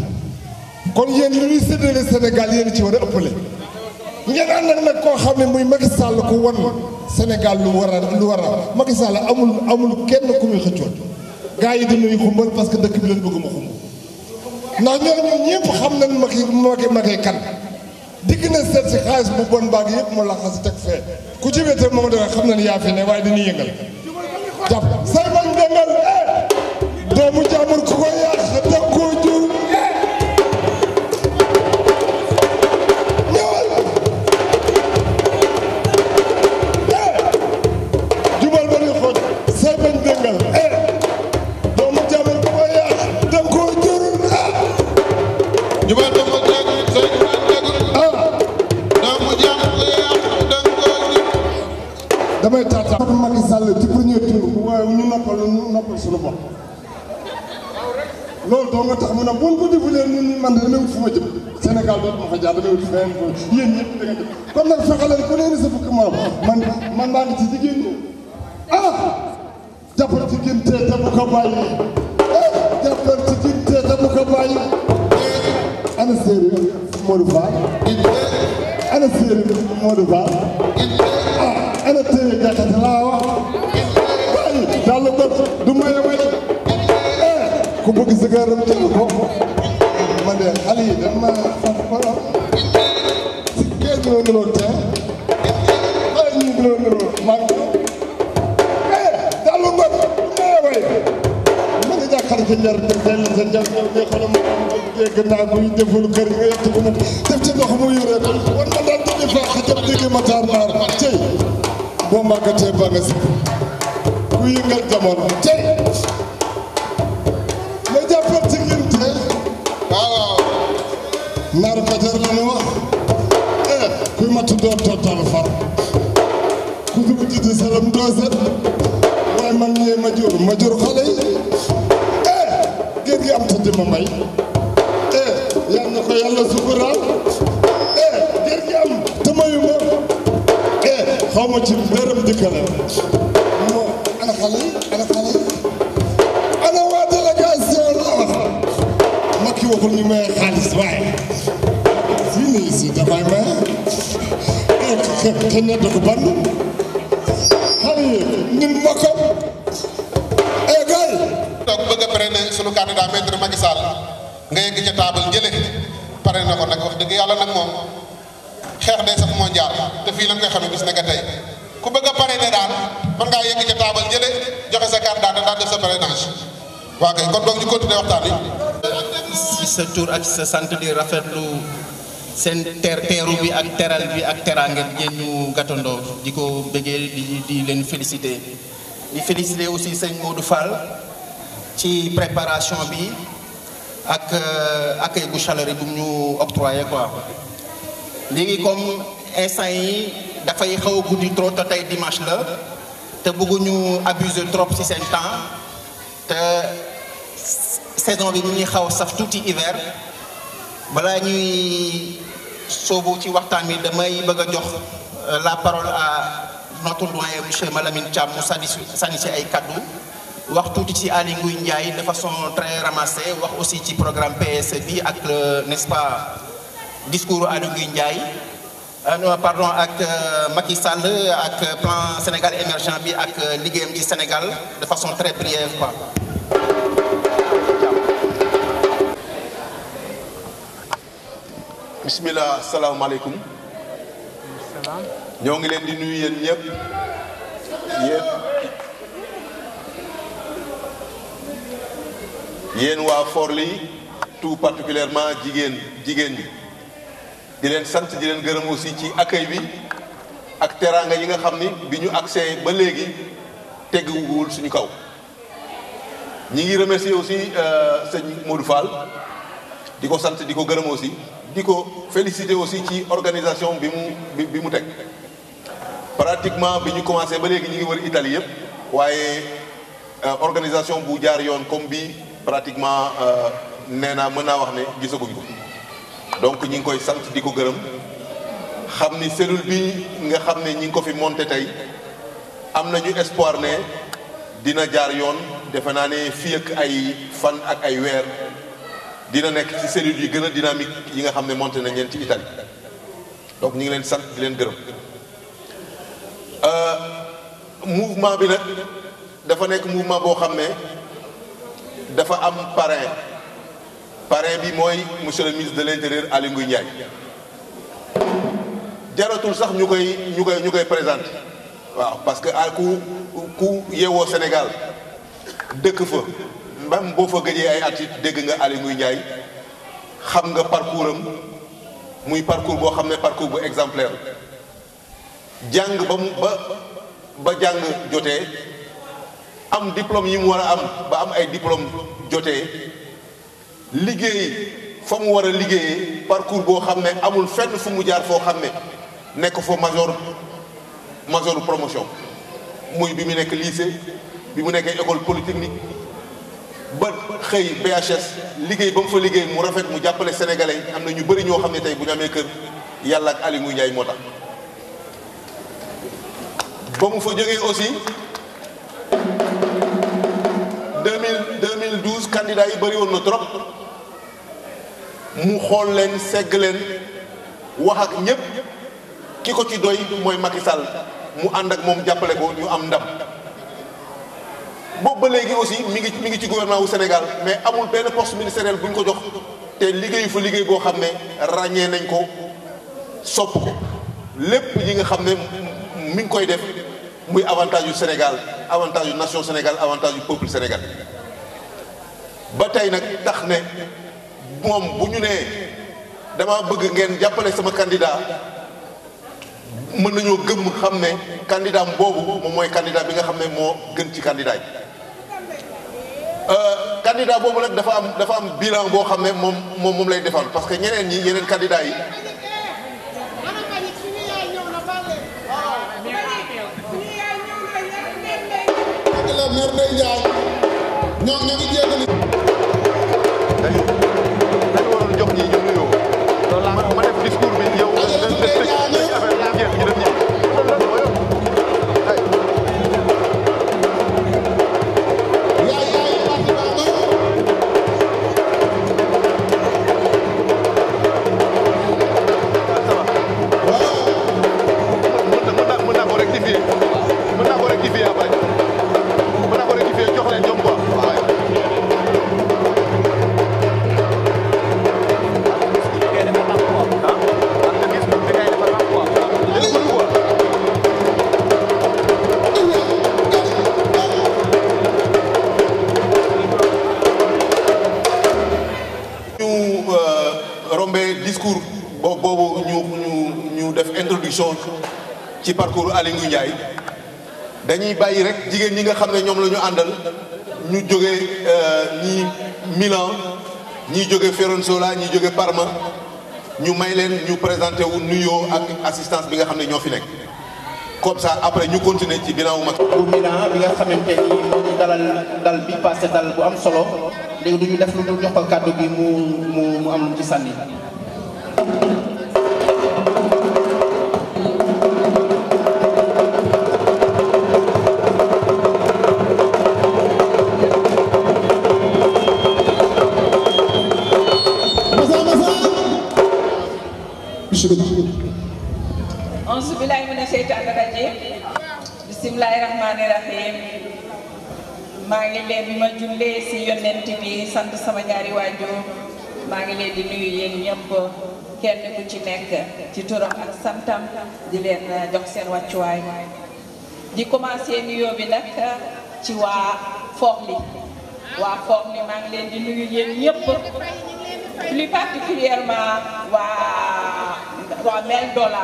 kon yéen li ñuy séddale Sénégal yéen ci war a ëppale ngeen ànd ak nag koo xam ne muy Macky Sall ku wan Sénégal lu war a Macky Sall amul kenn ku muy xëccoon gars yi dañuy xumbal parce que dëkk bi leen bëgg ma xumb ndax ñooñu ñëpp xam nañ Macky kan digg na seet si xaalis bu bon baag yëpp mu la xas teg fee ku ci wéete moom dara xam na ne yaa fi ne waaye dañuy yëngal jàpp say bañ dengal doomu jàmbur ku ko yàq da koo jur ñëwal jubal ba ni xooj say bañ dengal doomu jàmbur ku ko yàq da koo jur jubal doomu damay taataa Macky Sall ci premier tour waaye ñu noppal suñu bopp loolu doo nga tax mu ne bu ko defulee ñun man de damay wut fu ma jëm Sénégal dootuma fa jaar damay wut fenn yéen ñëpp da nga jëm kon nag fexe leen ku ne sa fukki morom man maa ngi ci jigéen ñi jàppal ci gin tee te bu ko bàyyi jàppal ci gin tee te bu ko bàyyi ana séeréer Modou Fall ana séeréer Modou Fall ana téye gàttal laa wax waaye daal la bët du maye way ku bëgg sëgëram jël ko man de xale yi dama faf xolam si géej gi la ñu tee waaye ñu ngi doon niroo maa ngi daal la bët du maye way ma nga jàkkaar ca njar del sa njar ne xolam dégg naa ko ñu deful kër nga yett ko mu def ci ndox mu yore ko wan ma daal di fa xajam dégg Matar Naar cey boo màggatee ba nga si ku yëngal jamono tey ma jàppal ci ginte waaw naar Kajoor la ñu wax kuy matu doo tootal far ku dugg ci di salam doo set waaye man ñee ma jur xale yi géej gi am ta di ma may yal na ko yàlla sukuraal géej gi am te mayu ma xaw ma ci dërëm dikkale moo ana xale yi ana waa délégation la wax Macky waxul ñu may xaalis waaye si nii si dafay may kenn da ko ban xale yi ñun mbokkam gars yi toog bëgg a parrainer sunu candidat maître Macky Sall nga yegg ca taabal jële pare na ko nag wax dëgg yàlla nag moom xeex day sax moo jaar te fii lan nga xam ne bis naka tey ku bëgg a parrainer daal mën ngaa yegg ca taabal jële joxe sa candidat daal def sa parrainage waa kay kon boog ñu continuer waxtaan wi. ci sa tur ak sa sant di rafetlu seen teeru bi ak teral bi ak teraange ngeen ñu gàttandoo di ko bëggee di leen féliciter di féliciter aussi sëñ Modou Fall ci préparation bi ak accueil bu chaleureux bu ñu octroyé quoi. léegi comme instant yi dafay xaw a guddi trop te tey dimanche la te bëgguñu abuser trop ci seen temps te saison bi mu ngi xaw saf tuuti hiver balaa ñuy soobu ci waxtaan bi damay bëgg a jox la parole à notre doyen monsieur Malamine Thiam mu sànni ci ay kaddu wax tuuti ci Aly Ngouille Ndiaye de façon très ramassée wax aussi ci programme PSE bi ak n'est-ce pas discours Aly Ngouille Ndiaye pardon ak Macky Sall ak plan Sénégal émergent bi ak liggéeyam ci Sénégal de façon très brève quoi. bismillah asalaamaaleykum ñoo ngi leen di nuyu yéen ñëpp yéen waa Forli tout particulièrement jigéen ñi di leen sant di leen gërëm aussi ci accueil bi ak teraanga yi nga xam ni bi ñu accès ba léegi tegguwul suñu kaw. ñi ngi remercier aussi sëñ Modou Fall di ko sant di ko gërëm aussi di ko féliciter aussi ci organisation bi mu teg pratiquement bi ñu commencé ba léegi ñi ngi wër Italie yëpp waaye organisation bu jaar yoon comme bi pratiquement nee naa mën naa wax ne gisaguñ ko donc ñi ngi koy sant di ko gërëm xam ni cellule bi nga xam ne ñi ngi ko fi monté tey am nañu espoir ne dina jaar yoon defe naa ne fii ak ay fan ak ay weer dina nekk ci cellules yi gën a dynamique yi nga xam ne monté nañ leen ci Italie donc ñu ngi leen sant di leen gërëm mouvement bi nag dafa nekk mouvement boo xam ne dafa am parrain bi mooy monsieur le ministre de l'intérieur Aly Ngouille Ndiaye jaratul sax ñu koy présenter waaw parce que ku yeewoo Sénégal dëkk fa même boo fa gëjee ay at it dégg nga Aly Ngouille Ndiaye xam nga parcours am muy parcours boo xam ne parcours bu exemplaire jàng ba jàng jotee am diplôme yi mu war a am ba am ay diplôme jotee liggéey fa mu war a liggéeyee parcours boo xam ne amul fenn fu mu jaar foo xam ne nekk fa major promotion muy bi mu nekk lycée bi mu nekkee école polytechnique ba xëy BHS liggéey ba mu fa liggéey mu rafet mu jàppale sénégalais am na ñu bëri ñoo xam ne tey bu ñu amee kër yàlla ak Aly Ngouille Ndiaye moo tax ba mu fa jógee aussi 2012 candidats yi bëri woon na trop mu xool leen segg leen wax ak ñëpp ki ko ci doy mooy Macky Sall mu ànd ak moom jàppale ko ñu am ndam boobu ba léegi aussi mi ngi ci gouvernement wu Sénégal mais amul benn poste ministériel bu ñu ko jox te liggéeyu fa liggéey boo xam ne ràññee nañ ko sopp ko lépp yi nga xam ne mi ngi koy def muy avantage yu Sénégal avantage yu nation Sénégal avantage yu peuple Sénégal ba tey nag tax ne moom bu ñu nee dama bëgg ngeen jàppale sama candidat mën nañoo gëm xam ne candidat boobu moom mooy candidat bi nga xam ne moo gën ci candidat yi candidat boobu nag dafa am bilan boo xam ne moom lay defal parce que ñeneen ñi yeneen candidat yi maire Ndeye Ndiaye ñoo ngi jégali dañu waroon jox ñi ñu nuyoo ma def discours bi yow affaire la jeex ñu def ñi ci parcours Aly Ngouille Ndiaye dañuy bàyyi rek jigéen ñi nga xam ne ñoom la ñu àndal ñu jóge ñi Milan ñi jóge Fiorenzuola ñi jóge Parma ñu may leen ñu présenté wu nuyoo ak assistance bi nga xam ne ñoo fi nekk comme ça après ñu continuer ci bilan wu mag bu Milan bi nga xamante ni moo ñu dal bi passé dal bu am solo léegi du ñu def lu dul jox ko kàddu gi mu am lu ci sànni. auzu billaahi mina seytaani rajiim bismillaahi rahmaani rahiim maa ngi leen bi ma jullee si yonent bi sant sama ñaari waajur maa ngi leen di nuyu yéen ñëpp kenn ku ci nekk ci turam ak santam di leen jox seen wàccuwaay di commencer nuyoo bi nag ci waa Forli maa ngi leen di nuyu yéen ñëpp plus particulièrement waa Mel Dola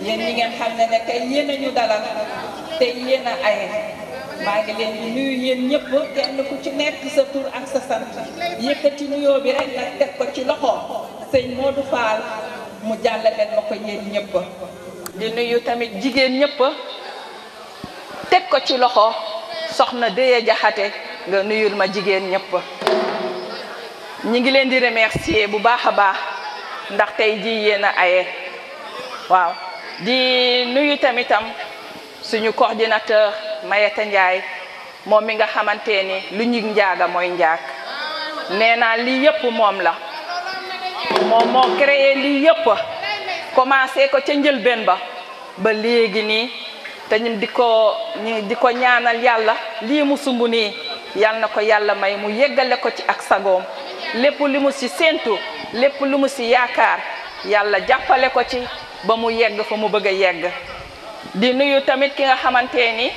yéen ñi ngeen xam ne tey yéen a ñu dalal tey yéen a aye maa ngi leen di nuyu yéen ñëpp kenn ku ci nekk sa tur ak sa sant yëkkati nuyoo bi rek nag teg ko ci loxo sëñ Modou Fall mu jàllaleen ma ko yéen ñëpp di nuyu tamit jigéen ñëpp teg ko ci loxo soxna Deye Jaxate nga nuyul ma jigéen ñëpp ñi ngi leen di remercier bu baax a baax ndax tey ji yéen a aye waaw di nuyu tamitam suñu coordinateur Mayeta Ndiaye moom mi nga xamante ni lu ñu njaaga mooy njaag nee naa lii yëpp moom la moom moo créé lii yëpp commencé ko ca njëlbeen ba léegi nii te ñu di ko ñaanal yàlla lii mu sumb nii yal na ko yàlla may mu yeggale ko ci ak sagoom lépp li mu ci séentu lépp lu mu ci yaakaar yàlla jàppale ko ci ba mu yegg fa mu bëgg a yegg di nuyu tamit ki nga xamante ni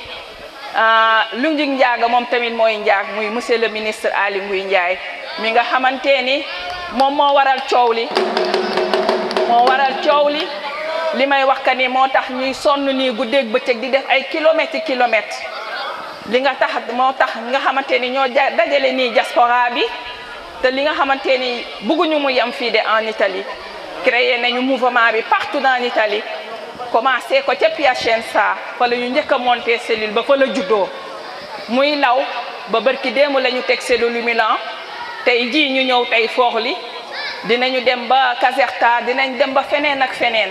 lu njig njaaga moom tamit mooy njaag muy monsieur le ministre Aly Ngouille Ndiaye mi nga xamante ni moom moo waral coow li li may wax ka ni moo tax ñuy sonn nii guddeeg bëccëg di def ay kilomètres li nga tax moo tax nga xamante ni ñoo dajale nii diaspora bi te li nga xamante ni bëgguñu mu yem fii de en Italie créé nañu mouvement bi partout en Italie commencé ko ca Piacenza fa la ñu njëkk a monté cellule ba fa la juddoo muy law ba barki démb la ñu teg cellule Milan tey jii ñu ñëw tey Forli dinañu dem ba Caserta dinañ dem ba feneen ak feneen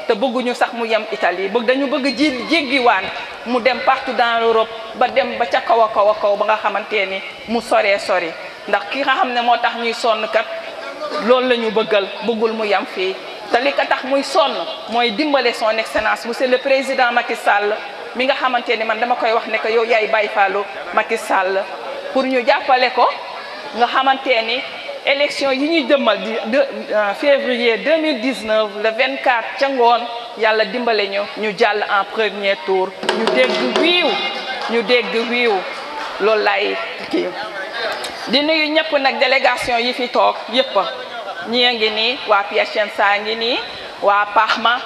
te bëgguñu sax mu yem Italie dañu bëgg jéggiwaan mu dem partout dans l'Europe ba dem ba ca kaw a kaw ba nga xamante ni mu sori ndax ki nga xam ne moo tax ñuy sonn kat loolu la ñu bëggul mu yem fii te li ko tax muy sonn mooy dimbale son excellence monsieur le président Macky Sall mi nga xamante ni man dama koy wax ne que yow yaay Baye Fallou Macky Sall pour ñu jàppale ko nga xamante ni élection yi ñuy jëmmal di février 2019 le 24 ca ngoon yàlla dimbale ñu jàll en premier tour ñu dégg wiiw loolu laay kii di nuyu ñëpp nag délégation yi fi toog yëpp ñi ngi nii waa Piacenza ngi nii waa Parma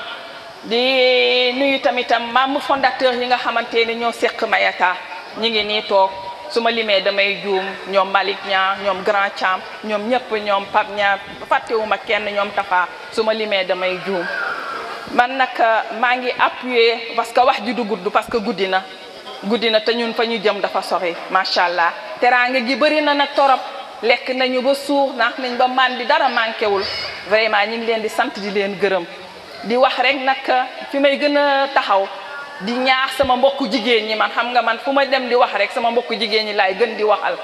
di nuyu tamitam membre fondateur yi nga xamante ni ñoo seq Mayeta ñi ngi nii toog su ma limee damay juum ñoom Malick Niang ñoom Grand Champ ñoom ñëpp ñoom Pape Niang fàttewuma kenn ñoom Tafa su ma limee damay juum man nag maa ngi appuyer parce que wax ji du gudd parce que guddi na te ñun fa ñu jëm dafa sori macha allah teraanga gi bëri na nag torop lekk nañu ba suur naax nañ ba màndi dara manqué wul vraiment ñu ngi leen di sant di leen gërëm di wax rek nag fi may gën a taxaw di ñaax sama mbokku jigéen ñi man xam nga man fu ma dem di wax rek sama mbokku jigéen ñi laay gën di waxal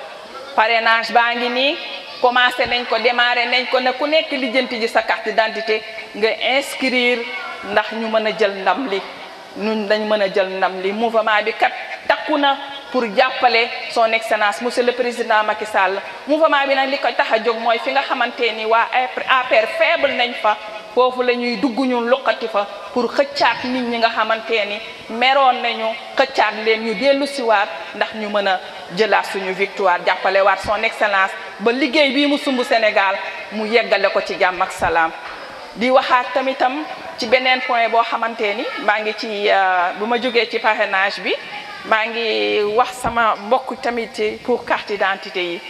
parrainage baa ngi nii commencé nañ ko démarré nañ ko ne ku nekk lijjanti ji sa carte d'identité nga inscrire ndax ñu mën a jël ndam li ñun dañ mën a jël ndam li mouvement bi kat takku na pour jàppale son excellence monsieur le président Macky Sall mouvement bi nag li ko tax a jóg mooy fi nga xamante ni waa APR faible nañ fa foofu la ñuy dugg ñun luqati fa pour xëccaat nit ñi nga xamante ni meroon nañu xëccaat leen ñu dellu siwaat ndax ñu mën a jëlaat suñu victoire jàppale waat son excellence ba liggéey bii mu sumb Sénégal mu yeggale ko ci jàmm ak salaam di waxaat tamitam ci beneen point boo xamante ni maa ngi ci bu ma jógee ci parrainage bi maa ngi wax sama mbokk tamit pour carte d'identité yi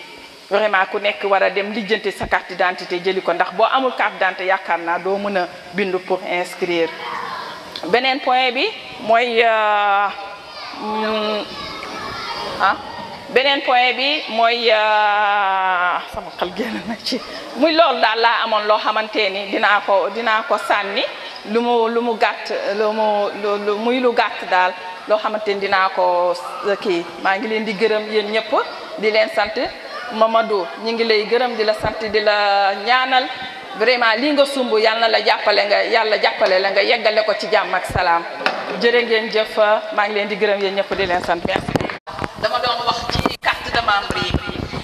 vraiment ku nekk war a dem lijjanti sa carte d'identité jëli ko ndax boo amul carte d'identité yaakaar naa doo mën a bindu pour inscrire beneen point bi mooy beneen point bi mooy sama xel génn na ci muy loolu daal laa amoon loo xamante ni dinaa ko sànni lu mu gàtt muy lu gàtt daal loo xamante ni dinaa ko kii maa ngi leen di gërëm yéen ñëpp di leen sant Mamadou ñi ngi lay gërëm di la sant di la ñaanal vraiment lii nga sumb yàlla la jàppale la nga yeggale ko ci jàmm ak salaam jërë ngeen jëf maa ngi leen di gërëm yéen ñëpp di leen sant merci. dama doon wax ci carte de membre yi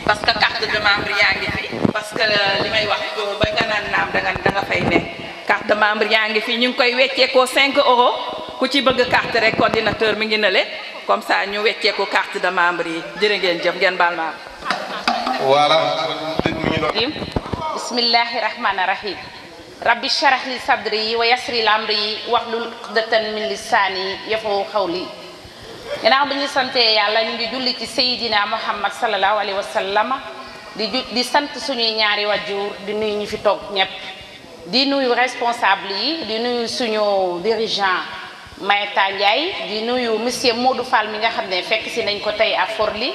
parce que carte de membre yaa ngi fi parce que li may wax ba nga naan naam da nga fay ne carte de membre yaa ngi fi ñu ngi koy wecceekoo 5 euros ku ci bëgg carte rek coordinateur mi ngi ne le comme ça ñu weccee ko carte de membre yi jërë ngeen jëf ngeen baal ma. voilà. bismillahi rahmani rahim. rabbi shrah li sadri wa yassir li amri wahlul uqdatan min lisani yafqahu qawli. ginnaaw bi ñu santee yàlla ñu ngi julli ci Seydina Muhammad sallallahu alayhi wa sallam di sant suñuy ñaari wajur di nuyu ñu fi toog ñëpp di nuyu responsable yi di nuyu suñu dirigeant Mayta Ndiaye di nuyu monsieur Modou Fall mi nga xam ne fekk si nañ ko tey à Forli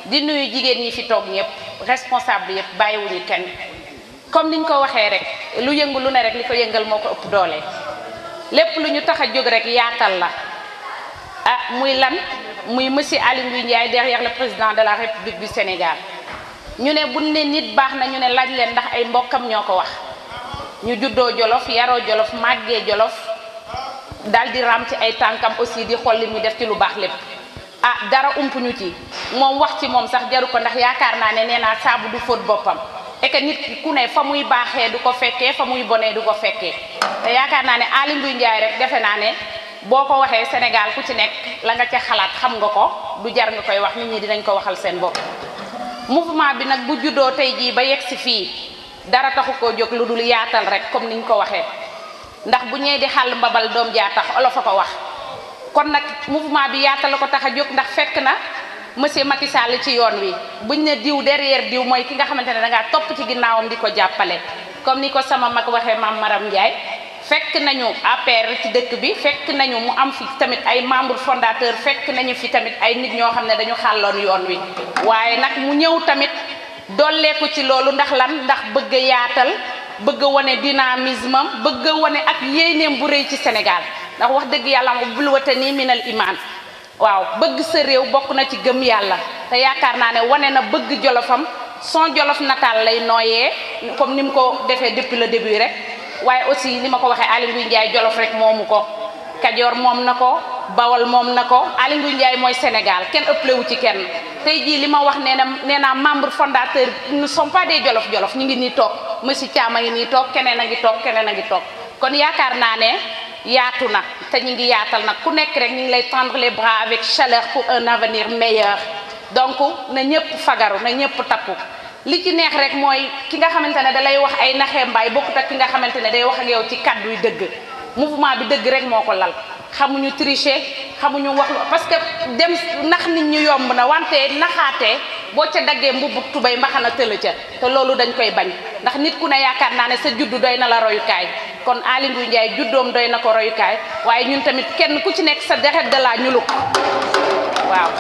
di nuyu jigéen ñi fi toog ñëpp responsable yëpp bàyyiwuñu kenn comme niñ ko waxee rek lu yëngu lu ne rek li ko yëngal moo ko ëpp doole lépp lu ñu tax a jóg rek yaatal la ah muy lan muy monsieur Aly Ngouille Ndiaye derrière le président de la République du Sénégal ñu ne buñ ne nit baax na ñu ne laaj leen ndax ay mbokkam ñoo ko wax ñu juddoo Jolof yaroo Jolof màggee Jolof daal di ram ci ay tànkam aussi di xool li muy def ci lu baax lépp ah dara umpuñu ci moom wax ci moom sax jaru ko ndax yaakaar naa ne nee naa saabu du fóot boppam et que nit ku ne fa muy baaxee du ko fekkee fa muy bonee du ko fekkee te yaakaar naa ne Aly Ngouille Ndiaye rek defe naa ne boo ko waxee Sénégal ku ci nekk la nga ca xalaat xam nga ko du jar nga koy wax nit ñi dinañ ko waxal seen bopp. mouvement bi nag bu juddoo tey jii ba yegg si fii dara taxu koo jóg lu dul yaatal rek comme niñ ko waxee ndax bu ñee di xàll mbabal doom jaa tax olof a ko wax kon nag mouvement bi yaatal la ko tax a jóg ndax fekk na monsieur Macky Sall ci yoon wi buñ ne diw derrière diw mooy ki nga xamante ne dangaa topp ci ginnaawam di ko jàppale comme ni ko sama mag waxee maam Maram Ndiaye fekk nañu APR ci dëkk bi fekk nañu mu am fi tamit ay membre fondateur fekk nañu fi tamit ay nit ñoo xam ne dañu xàlloon yoon wi waaye nag mu ñëw tamit dolleeku ci loolu ndax lan ndax bëgg a yaatal bëgg a wane dynamisme am bëgg a wane ak yéeneem bu rëy ci Sénégal ndax wax dëgg yàlla mo bul watani minal iman waaw bëgg sa réew bokk na ci gëm yàlla te yaakaar naa ne wane na bëgg jolofam son jolof natal lay nooyee comme ni mu ko defee depuis le début rek waaye aussi ni ma ko waxee Aly Ngouille Ndiaye jolof rek moomu ko Kajoor moom na ko Bawol moom na ko Aly Ngouille Ndiaye mooy Sénégal kenn ëpplewu ci kenn tey jii li ma wax nee na membre fondateur nous ne sommes pas des jolof ñu ngi nii toog monsieur Thiam a ngi nii toog keneen a ngi toog keneen a ngi toog kon yaakaar naa ne yaatu na te ñu ngi yaatal nag ku nekk rek ñu ngi lay tendre les bras avec chaleur pour un avenir meilleur donc na ñëpp fagaru na ñëpp takku li ci neex rek mooy ki nga xamante ne da lay wax ay naxee mbaay bokkut ak ki nga xamante ne day wax ak yow ci kàddu yu dëgg mouvement bi dëgg rek moo ko lal xamuñu tricher xamuñu wax parce que dem nax nit ñu yomb na wante naxaatee boo ca daggee mbubu tubay mbaxana tëla ca te loolu dañ koy bañ ndax nit ku ne yaakaar naa ne sa juddu doy na la royukaay kon Aly Ngouille Ndiaye juddoom doy na ko royukaay waaye ñun tamit kenn ku ci nekk sa deret de la ñuluk waaw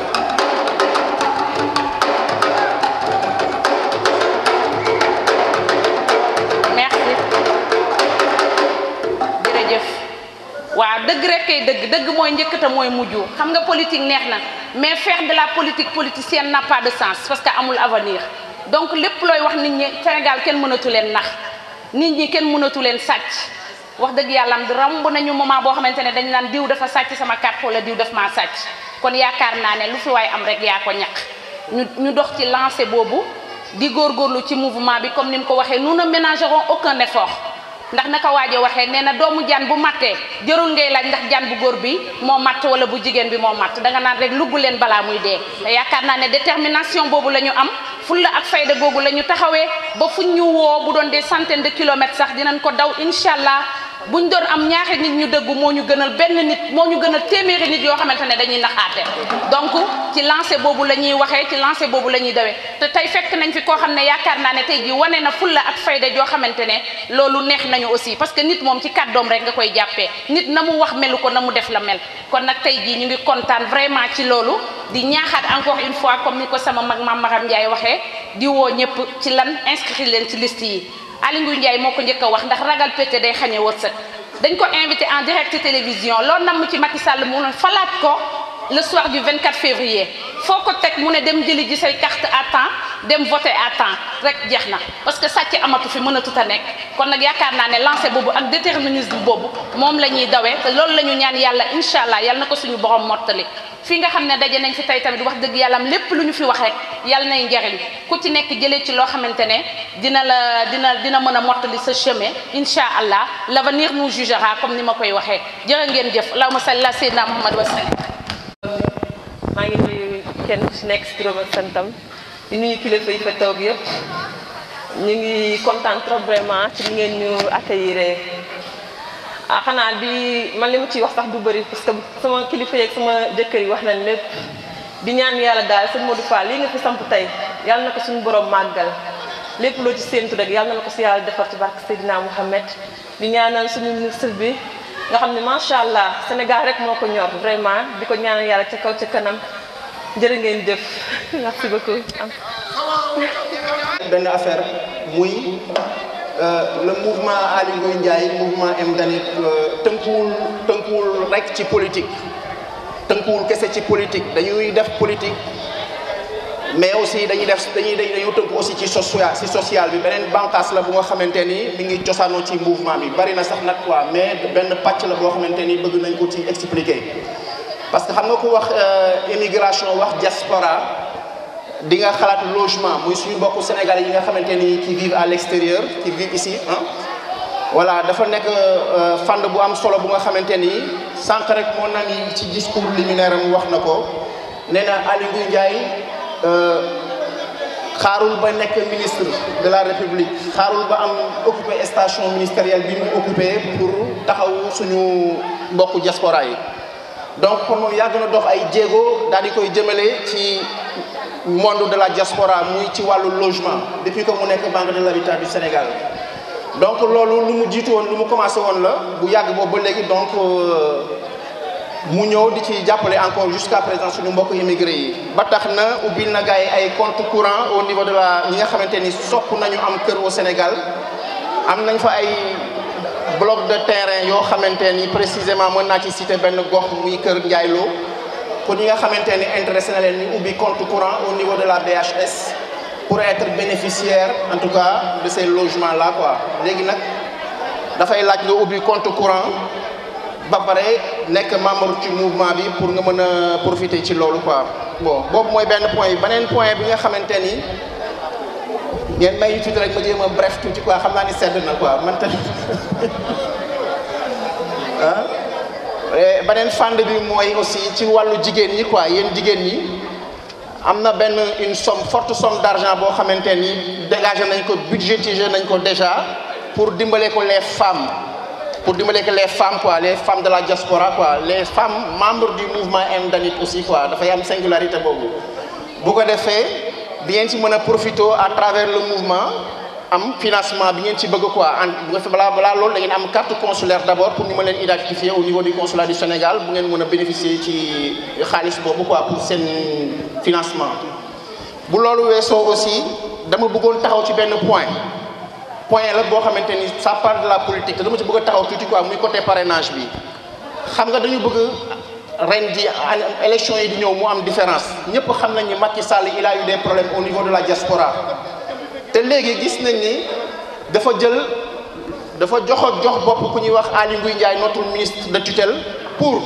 waaw dëgg rek kay dëgg mooy njëkk te mooy mujj xam nga politique neex na mais faire de la politique politicienne n'a pas de sens parce que amul avenir donc lépp looy wax nit ñi Sénégal kenn mënatu leen nax nit ñi kenn mënatu leen sàcc wax dëgg yàlla am romb nañu moment boo xamante ne dañu naan diw dafa sàcc sama carte wala diw daf maa sàcc kon yaakaar naa ne lu fi waay am rek yaa ko ñàkk ñu dox ci lancé boobu di góorgóorlu ci mouvement bi comme ni mu ko waxee nous ne ménagerons aucun effort ndax naka waajo waxee nee na doomu jaan bu mattee jërul ngay laaj ndax jaan bu góor bi moo matt wala bu jigéen bi moo matt danga naan rek lugg leen balaa muy dee te yaakaar naa ne détermination boobu la ñu am fulla ak fayda googu la ñu taxawee ba fu ñu woo bu doon des centaines de kilomètres sax dinañ ko daw incha allah buñ doon am ñaari nit ñu dëggu moo ñu gënal benn nit moo ñu gënal téeméeri nit yoo xamante ne dañuy naxaate donc ci lancé boobu la ñuy waxee ci lancé boobu la ñuy dawee te tey fekk nañ fi koo xam ne yaakaar naa ne tey ji wane na fulla ak fayda joo xamante ne loolu neex nañu aussi parce que nit moom ci kàddoom rek nga koy jàppee nit na mu wax melu ko na mu def la mel kon nag tey jii ñu ngi kontaan vraiment ci loolu di ñaaxaat encore une fois comme ni ko sama mag Mame Maram Ndiaye waxee di woo ñëpp ci lan inscrire leen ci liste yi Aly Ngouille Ndiaye moo ko njëkk a wax ndax ragal pété day xañe wërsëg dañ ko invité en direct télévision loolu nam ci Macky Sall mu ne falaat ko le soir du 24 février foo ko teg mu ne dem jëli ji say carte à temps dem voter à temps rek jeex na parce que sàcc amatu fi mënatut a nekk kon nag yaakaar naa ne lancé boobu ak déterminisme boobu moom la ñuy dawee te loolu la ñu ñaan yàlla incha allah yàlla na ko suñu borom mottali fi nga xam ne daje nañ fi tey tamit wax dëgg yàlla lépp lu ñu fi wax rek yàlla nay njariñ ku ci nekk jëlee ci loo xamante ne dina mën a mottali sa chemin incha allah l'avenir nous jugera comme ni ma koy waxee jërë ngeen jëf allahumma salli ala sayyidina Muhammad wa sallam. maa ngi nuyu kenn ku si nekk si turam ak santam di nuyu kilifa yi fa toog yëpp ñu ngi kontaan trop vraiment ci li ngeen ñu accueillir xanaa di man li ma ciy wax sax du bëri parce que sama kilifa yeeg sama jëkkër yi wax nañ lépp di ñaan yàlla daal sëñ Modou Fall lii nga fi samp tey yàlla na ko suñu borom màggal lépp loo ci séentu rek yàlla na ko si yàlla defar ci barke Seydina Mouhamed di ñaanal suñu ministre bi nga xam ne macha allah Sénégal rek moo ko ñor vraiment di ko ñaanal yàlla ca kaw ca kanam jërë ngeen jëf merci beaucoup. benn affaire muy le mouvement Aly Ngouille Ndiaye mouvement M-Danit tënkuwul rek ci politique tënkuwul kese ci politique dañuy def politique mais aussi dañu tënku aussi ci social bi beneen bànqaas la bu nga xamante ni mi ngi cosaanoo ci mouvement bi bari na sax nag quoi mais benn pàcc la boo xamante ni bëgg nañ ko ci expliquer parce que xam nga ku wax immigration wax diaspora di nga xalaat logement muy suñu mbokku sénégalais yi nga xamante ni qui vivent à l'extérieur qui vivent ici voilà dafa nekk fànn bu am solo bu nga xamante ni sànq rek mon ami ci discours liminaire am wax na ko nee na Aly Ngouille Ndiaye xaarul ba nekk ministre de la République xaarul ba am occupé station ministérielle bi mu occupé pour taxaw suñu mbokku diaspora yi donc kon moom yàgg na dox ay jéego daal di koy jëmale ci monde de la diaspora muy ci wàllu logement depuis que mu nekk Banque de l'Habitat du Sénégal donc loolu lu mu jiitu woon lu mu commencé woon la bu yàgg boobu ba léegi donc mu ñëw di ci jàppale encore jusqu'à présent suñu mbokk immigré yi ba tax na ubbil na gars yi ay compte courant au niveau de la ñi nga xamante ni sopp nañu am kër au Sénégal am nañ fa ay bloc de terrain yoo xamante ni précisément mën naa ci citer benn gox muy kër Ndiaye Lo pour ñi nga xamante ni intéressé na leen ñu ubbi compte courant au niveau de la BHS pour être bénéficiaire en tout cas de ces logements là quoi léegi nag dafay laaj nga ubbi compte courant ba pare nekk membre ci mouvement bi pour nga mën a profiter ci loolu quoi bon boobu mooy benn point bi beneen point bi nga xamante ni ngeen may tuuti rek ma jéem a bref tuuti quoi xam naa ni sedd na quoi man tamit beneen fànn bi mooy aussi ci wàllu jigéen ñi quoi yéen jigéen ñi am na benn une forte somme d'argent boo xamante ni dégagé nañ ko budgétisé nañ ko déjà pour dimbale ko les femmes quoi les femmes de la diaspora quoi les femmes membres du mouvement M-Danit aussi quoi dafay am singularité boobu bu ko defee di ngeen ci mën a profiter à travers le mouvement am financement bi ngeen ci bëgg quoi balaa loolu da ngeen am carte consulaire d'abord pour ñu mën leen identifier au niveau du consulat du Sénégal bu ngeen mën a bénéficier ci xaalis boobu quoi pour seen financement. bu loolu weesoo aussi dama bëggoon taxaw ci benn point la boo xamante ni ça parle de la politique te dama ci bëgg a taxaw tuuti quoi muy côté parrainage bi xam nga dañu bëgg ren ji élection yi di ñëw mu am différence ñëpp xam nañ ni Macky Sall il a eu des problèmes au niveau de la diaspora. te léegi gis nañ ni dafa jox bopp ku ñuy wax Aly Ngouille Ndiaye notre ministre de tutelle pour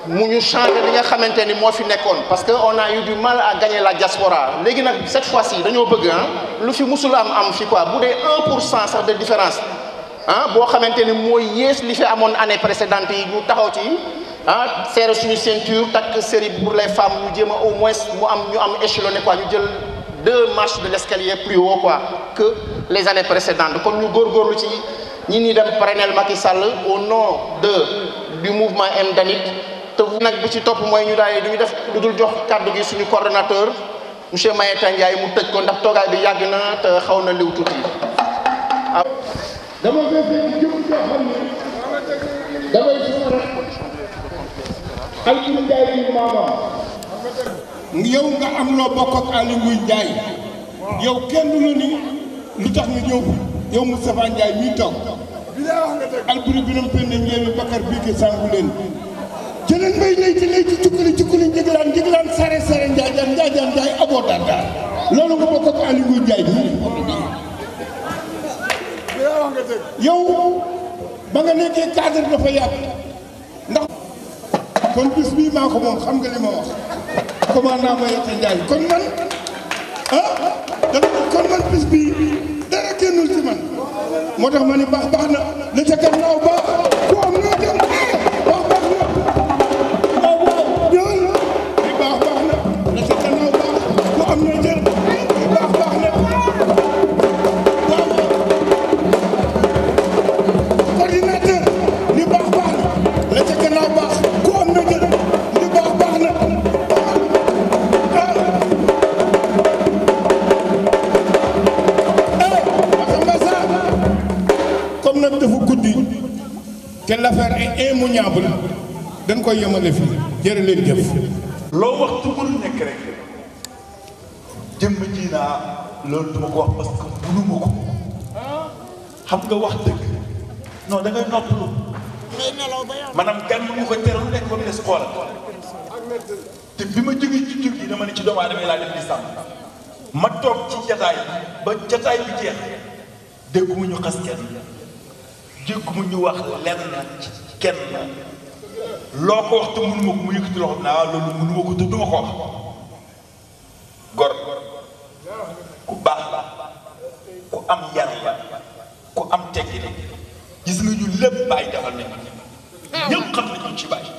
mu ñu changer li nga xamante ni moo fi nekkoon parce que on a eu du mal à gagner la diaspora léegi nag cette fois-ci dañoo bëgg lu fi musul am fi quoi bu dee 1% sax de différence boo xamante ni mooy yées li fi amoon année précédente yi ñu taxaw ci serré suñu ceinture takk série pour les femmes ñu jéem a au moins ñu am échelonné quoi ñu jël 2 marches de l'escalier plus haut quoi que les années précédentes kon ñu góorgóorlu ci ñi dem parrainer Macky Sall au nom du mouvement M-Danit te nag bi ci topp mooy ñu daal duñu def lu dul jox kàddu gi suñu coordonnateur monsieur Mayeta Ndiaye mu tëj ko ndax toogaay bi yàgg na te xaw na liw tuuti. dama koy fekk jëm joo xam ne damay suma rek Aly Ngouille Ndiaye bi maamam yow nga am loo bokk ak Aly Ngouille Ndiaye yow kenn du la ni lu tax nga ñëw yow Moustapha Ndiaye mii toog Alboury Birame Penda Ndiémé Bakar Bigué sangu leen jëleen mbay layti cukkali njëglaan sare Ndiaye aboo Dakar loolu nga bokk ak Aly Ngouille Ndiaye yow ba nga nekkee cadre dafa yàgg ndax kon bis bii maa ko moom xam nga li ma wax commandant Mayacke Ndiaye kon man kon man bis bii dara génnul ci man moo tax ma ni baax na la ca gannaaw baax ku am noo dem baax na waaw ñëwal li baax na la ca gannaaw baax ku am noo jël li baax na coordinateur li baax na la ca gannaaw baax ku am noo jël li baax na comme nag dafa guddi te l'affaire est immuable dañ koy yemale fii jërë leen jëf. loo waxtu mënu nekk rek jëmm ji naa loolu duma ko wax parce que mënuma ko xam nga wax dëgg non da ngay noppalu maanaam gan mu ko teral nekk ba mu des xoolal te bi ma jógee ci jur gi dama ne ci doomu aadama laa def di sàmm ma toog ci jataay ba jataay bi jeex dégguma ñu xas kenn dégguma ñu wax lenn ci kenn loo ko wax te mënuma ko mu yëkkati loxo naa loolu mënuma ko te duma ko wax gor ku baax la ku am yar la ku am teggi la gis nga ñu lépp bàyyi defal nañ ñëpp xam nañu ci bàyyi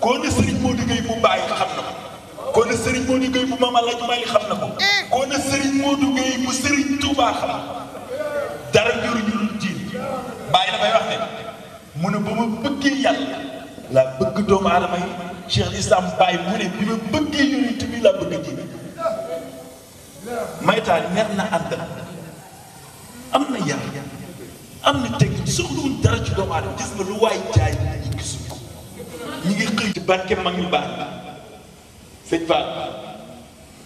koo ne Serigne Modou Gueye bu bàyyi xam na ko koo ne Serigne Modou Gueye bu Mame Alhaji Malick xam na ko koo ne Serigne Modou Gueye bu Serigne Touba xam na ko dara njëriñu lu jiin bàyyi dafay wax ne mu ne ba ma bëggee yàlla laa bëgg doomu aadama yi Cheikh Islam Baye mu ne bi ma bëggee yonent bi laa bëgg diine maytaa neex na ànd am na yar am na teg soxlawul dara ci doomu aadama gis nga lu waay jaay ñu gisul ko ñi ngi xëy ci barke mag ñu baax sëñ Ba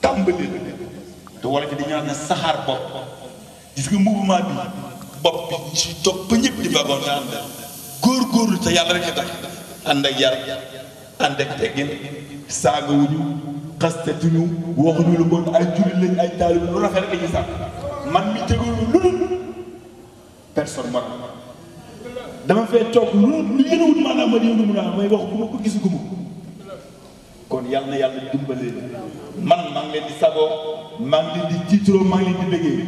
tàmbali te wala fi dañu ne saxaar bopp gis nga mouvement bi bopp bi ñu si topp ba ñëpp di wagoon nga ànd góor-góorlu te yàlla rek a tax ànd ak yar ànd ak teggin saaga wuñu xastatuñu waxuñu lu bon ay jullit lañ ay taalib lu rafet rek dañuy sàkk man mi tegul lu dul personne man dama fee toog lu yënawut maanaam ma yëngu naa may wax bu ma ko gisu guma kon yal na yàlla dimbalee man maa ngi leen di sagoo maa ngi leen di tiituroo maa ngi leen di bëggee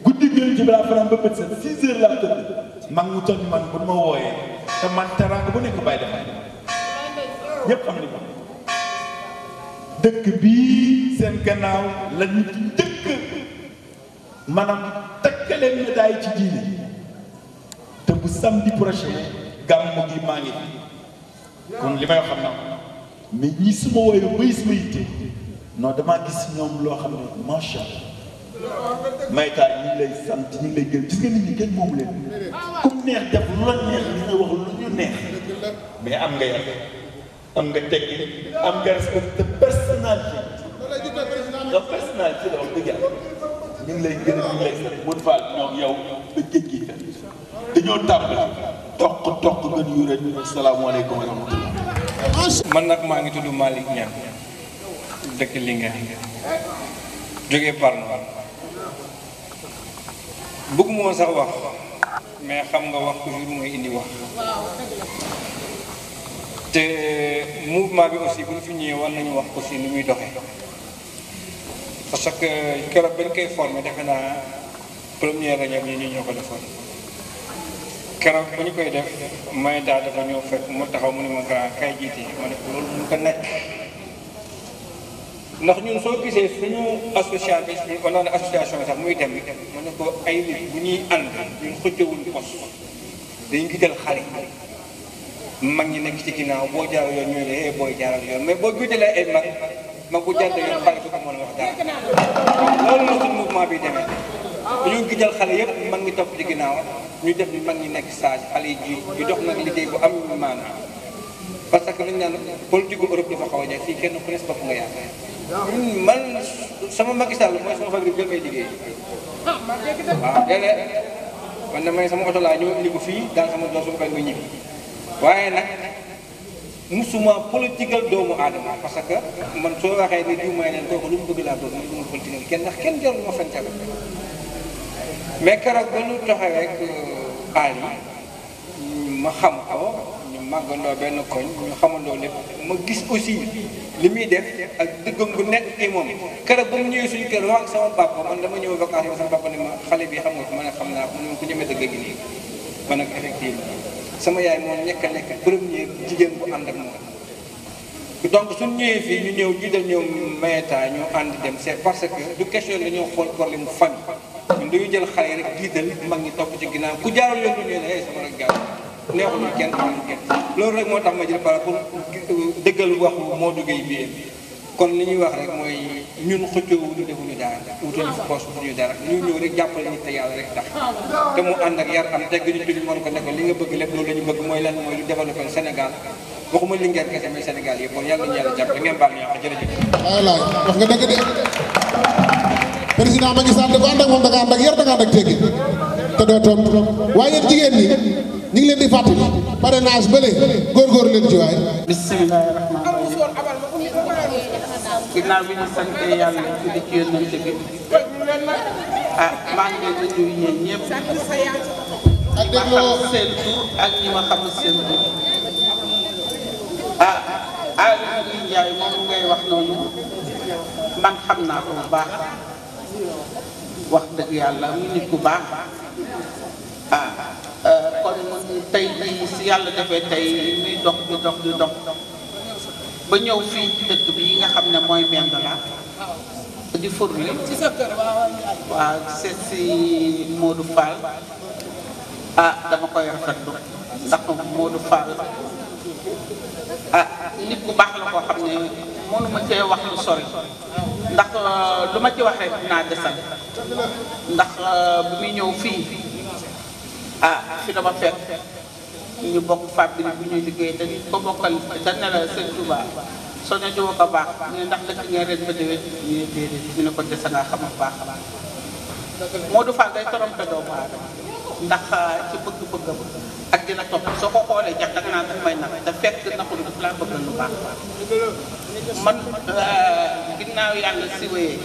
guddi gi ci balaa fanaan ba bët set 6 heures laa tëdd mag mu toll man bu ma wooyee te man teraanga bu nekk bàyyi dafa ñëpp xam ni ko dëkk bii seen gannaaw la ñu ci dëkk maanaam takkaleen médaille ci diine te bu samedi prochain gàmmu gi maa ngi kon li may wax xam naa mais ñi suma wooyee bay suma yitte non damaa gis ñoom loo xam ne macha allah maytaay ñu ngi lay sant ñu ngi lay gërëm gis nga nit ñi kenn moomu leen comme neex def lu la neex li nga wax lu ñu neex mais am nga yar am nga teggi am nga respect de personnalité nga personnalité la wax dëgg yàlla ñu ngi lay gërëm ñu ngi lay sant mun faal ñoom yow ba jéggi dañoo tàmbali toq gën yu rek asalaamaaleykum wa rahmatullah man nag maa ngi tudd Malick Niang dëkk Linguère jógee Parno bëgguma woon sax wax mais xam nga wax toujours mooy indi wax te mouvement bi aussi bu ñu fi ñëwee war nañu wax aussi ni muy doxee parce que keroog bañ koy formé defe naa première réunion bi ñu ñoo ko defoon keroog ba ñu koy def may daal dafa ñëw fekk mu taxaw mu ne ma grand kay jiite ma ne ko loolu mun ko nekk ndax ñun soo gisee suñu association bi on a association sax muy dem ma ne ko ay nit bu ñuy ànd ñun xëccewuñ pos dañu gital xale mag ñi nekk ci ginnaaw boo jaar yoon ñooy ne booy jaaral yoon mais boo gitalee ay mag bu jàdd yoon xale du ko mën a wax dara loolu la suñu mouvement bi demee dañoo gital xale yëpp mag ñi topp ci ginnaaw ñu def ni mag ñi nekk sage xale yi ji ñu dox nag liggéey bu am maanaam parce que lañ naan politique gu Europe dafa xaw a jafe fii kenn ku ne sa bopp nga yàq man sama Macky Sall mooy sama favori bi may liggéey waaw léeg-léeg man damay sama oto laa ñëw indi ko fii daal sama doom su ma koy nga ñibbi waaye nag musuma political doomu aadama parce que man soo waxee ni diw may leen kooku lu mu bëgg laa doon man du ma political kenn ndax kenn jarul ma fen tamit mais keroog ba ñu doxee rek aal yi ma xam ko ñu màggandoo benn koñ ñu xamandoo lépp ma gis aussi li muy def ak dëggam gu nekk ci moom keroog ba mu ñëwee suñu kër wax ak sama papa man dama ñëw vacances sama papa ne ma xale bi xam nga ko ma ne xam naa ko ku ñëmee dëgg gi nii ma ne ko effectivement sama yaay moom nekk a nekk premier jigéen bu ànd ak moom donc suñ ñëwee fii ñu ñëw jiital ñëw mayeta ñu ànd dem c'est parce que du question dañoo xool problème mu famille ñun dañu jël xale rek jiital mag ñi topp ci ginnaaw ku jaarul yoon du ñu ne sama rek jaar neexuñu kenn xamuñu kenn loolu rek moo tax ma jël par pour dëggal waxu moo duggee bii kon li ñuy wax rek mooy ñun xëccoo ñu defuñu dara wutuñu fa poche wutuñu dara ñu ñëw rek jàppale ñu te yàlla rek tax te mu ànd ak yar am tegg ñu tudd mën ko nekk li nga bëgg lépp loolu la ñu bëgg mooy lan mooy lu développé Sénégal waxuma Linguère kese mais Sénégal yëpp kon yàlla nañu yàlla jàpp da ngeen baal ñu wax jërëjëf. voilà wax nga dëgg de président Macky Sall da ko ànd ak moom da nga ànd ak yar da nga ànd ak teggi te doo tontu waaye yéen jigéen ñi ñu ngi leen di fàttali parrainage bële góorgóorlu leen ci waaye. bismillahi rahmaani rahim ginnaaw bi ñu sante yàlla julli ci yonent bi maa ngi leen di nuyu yéen ñëpp ñi ma xam seen tur ak ñi ma xamul seen tur Aly Ndiaye moom ngay wax noonu man xam naa ko bu baax wax dëgg yàlla mu nit ku baax kon tey jii si yàlla defee tey muy dox di dox ba ñëw fii ci dëkk bi yi nga xam ne mooy Mbendela di Fourri waaw seet si Modou Fall dama koy rafetlu ndax Modou Fall nit ku baax la koo xam ne mënuma cee wax lu sori ndax lu ma ci wax rek dinaa desal ndax bu muy ñëw fii fi dama fekk ñu bokk fabrique bu ñuy liggéey dañ ko bokkal dañ ne la seen Touba soo ne jiw ko baax ñu ne ndax dëkk ngeen ren ba déwén ñu ne déedéet ñu ne ko desa nga xam baax Modou Fall day trompé doomu aadama ndax ci bëgg-bëggam ak dina topp soo ko xoolee jax da nga naan daf may nax te fekk naxul daf laa bëggal lu baax man ginnaaw yàlla si wéyee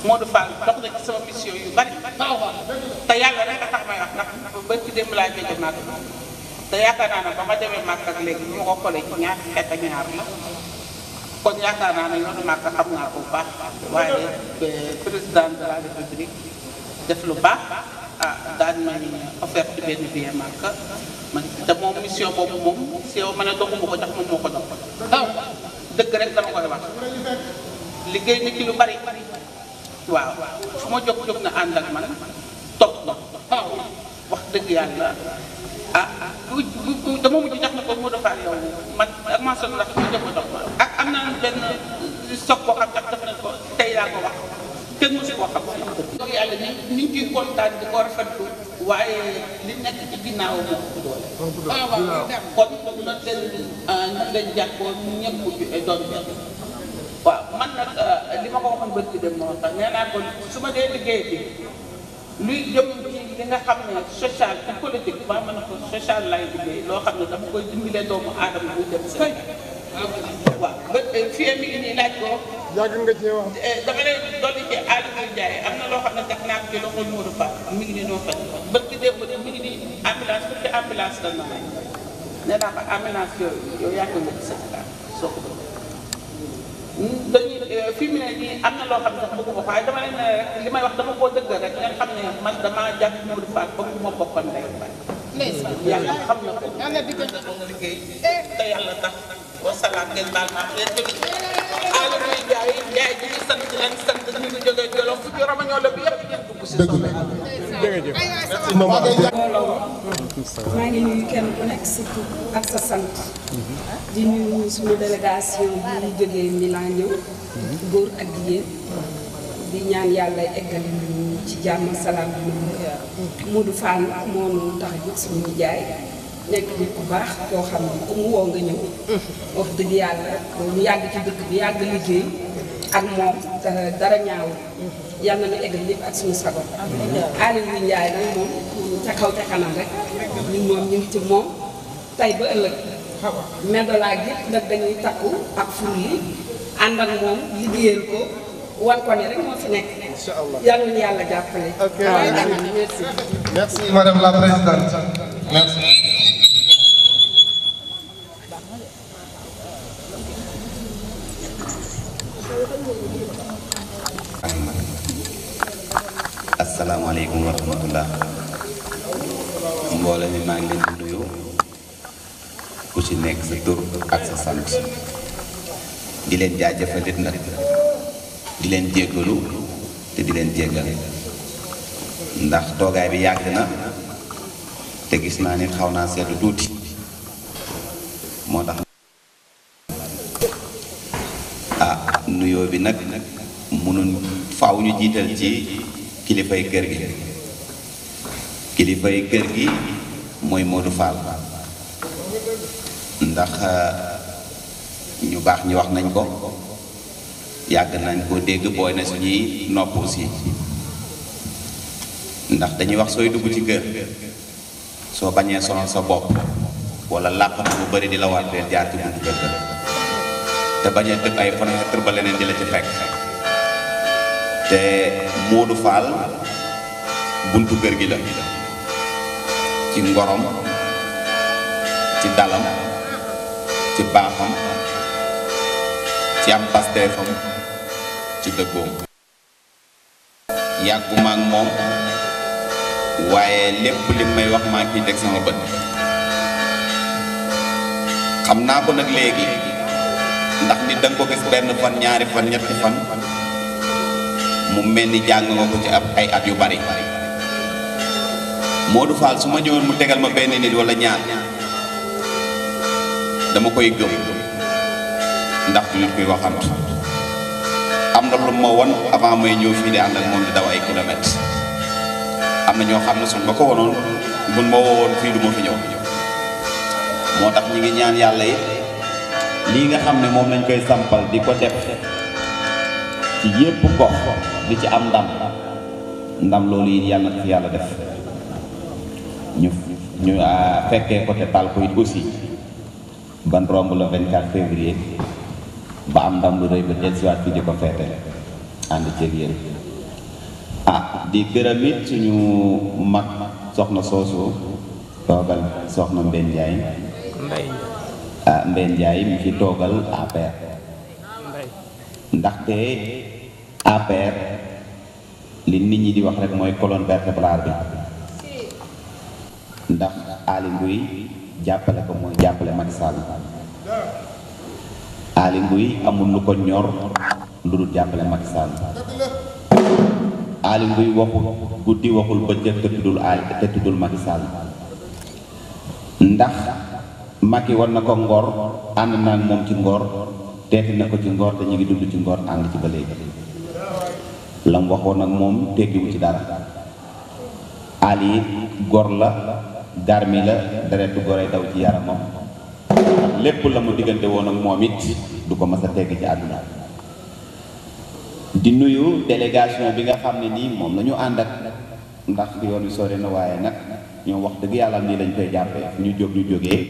Modou Fall dox na ci sama mission yu bari te yàlla rek a tax may wax ndax ba ci démb laa jóge màgg te yaakaar naa ne ba ma demee màgg ak léegi ñu ko xoolee ci ñaar xeet ak ñaar la kon yaakaar naa ne yoonu màgg xam naa ko bu baax waaye président de la république def lu baax daan may offerte benn billet màgg man te moom mission boobu moom si yow ma ne doxuma ko jox moom moo ko dox dëgg rek dama koy wax liggéey na ci lu bari waaw fu ma jóg na ànd ak man topp wax dëgg yàlla dama mujj jox na ko moo defaat yow man ak maa sonn ndax ma jóg ma dox ak am na benn stock boo xam tax def nañ ko tey laa ko wax kenn mësu koo xam si yàlla ni ñu ngi ciy kontaan di ko rafetlu waaye li nekk ci ginnaaw moo ko doole kon na leen jàppoo ñëpp doon benn waaw man nag li ma ko waxoon bët bi dem moo tax nee naa ko su ma dee liggéey bi luy jëm ci li nga xam ne social ci politique ba mën a ko social lay liggéey loo xam ne dama koy dimbalee doomu aadama buy dem seen waaw ba fii mi ngi nii laaj ko yàgg nga cee wax dama lay dolli ci Aly Ndiaye am na loo xam ne teg naa ko ci loxol Modou Fall mi ngi nii noo faj bët bi dem mi ngi nii ambulance pour que ambulance la na may nee naa ko ambulance yooyu yow yàgg nga ci Sénégal soo ko bëgg dañuy fii mu ne nii am na loo xam ne sax bëggu ko waaye dama leen ne rek li may wax dama koo dëgg rek ngeen xam ne man damaa jàpp Modou Fall ba mu ma bokkoon ndey yàlla xam na ko moom liggéey te yàlla tax wasalaam ngeen baal ma leen tamit Aly Ndiaye Ndiaye di ñu sant leen sant ñu ngi jógee Jolof fu ci Romagnol la bi yëpp ngeen dugg si maa ngi nuyu kenn ku nekk sa tur ak sa sant di nuyu suñu délégation bi ñu jógee Milan ñëw góor ak jigéen di ñaan yàlla eggali ñu ci jàmm salaam bi Modou Fall moo ñu tax a jóg suñu nijaay nekk nit ku baax koo xam ne ku mu woo nga ñëw wax dëgg yàlla ñu yàgg ci dëkk bi yàgg liggéey ak moom dara ñaawul yàlla na eggal lépp ak suñu sago Aly Ndiaye nag moom ca kaw ca kanam rek ñun moom ñu ngi ci moom tey ba ëllëg Mbendela gépp nag dañuy takku ak ful yi ànd ak moom liggéeyal ko wan ko ne rek moo fi nekk yàlla na yàlla jàppale. merci madame la présidente merci. ku ci nekk sa tur ak sa sant di leen jaajëfalit nag di leen jéggalu te di leen jéggal ndax toogaay bi yàgg na te gis naa nit xaw naa seetlu tuuti moo tax nuyoo bi nag mënun faaw ñu jiital ci kilifay kër gi kilifay kër gi mooy Modou Fall ndax ñu baax ñi wax nañ ko yàgg nañ ko dégg booy na suñuy nopp aussi ndax dañuy wax sooy dugg ci kër soo bañee sonal sa bopp wala làqatu bu bari di la war deel jaar ci buntu kër te bañee tëb ay fenêtre ba leneen di la ci fekk te Modou Fall buntu kër gi la ci ngorom ci dalam ci baaxam ci am pasteefam ci dëggoom yàgguma ak moom waaye lépp li may wax maa ngi teg sama bët xam naa ko nag léegi ndax nit danga ko gis benn fan ñaari fan ñetti fan mu mel ni jàng nga ko ci ab ay at yu bari Modou Fall su ma ñëwoon mu tegal ma benn nit wala ñaar dama koy gëm ndax du nit koy waxant am na lu ma won avant may ñëw fii di ànd ak moom di daw ay kilomètres am na ñoo xam ne suñ ma ko wonoon buñ ma woowoon fii du ma fi ñëw moo tax ñi ngi ñaan yàlla yi lii nga xam ne moom lañ koy sampal di ko def ci yépp gox di ci am ndam loolu yi yàlla na fi yàlla def ñu fekkee côté tal ko it aussi ban romb le 24 février ba am ndam lu rëy ba dellusiwaat fii di ko feete ànd ceeg yéen di gërëm it suñu mag soxna soosu toogal soxna Mbène Ndiaye Mbène Ndiaye mi fi toogal APR ndaxte APR li nit ñi di wax rek mooy colonne vertébrale bi ndax Aly Ngouille jàppale ko mooy jàppale Macky Sall Aly Ngouille amul lu ko ñor lu dul jàppale Macky Sall Aly Ngouille waxul guddi waxul bëccëg te tuddul Macky Sall ndax Macky war na ko ngor ànd naa ak moom ci ngor teeti na ko ci ngor te ñu ngi dund ci ngor ànd ci ba léegi la mu waxoon ak moom teggiwu ci dara Aly gor la garmi la deretu gore daw ci yaramam lépp la mu diggante woon ak moom it du ko mas a tegg ci àdduna di nuyu délégation bi nga xam ne nii moom la ñu ànd ak ndax yoon wi sori na waaye nag ñoom wax dëgg yàlla nii lañ koy jàppee fu ñu jóg ñu jógee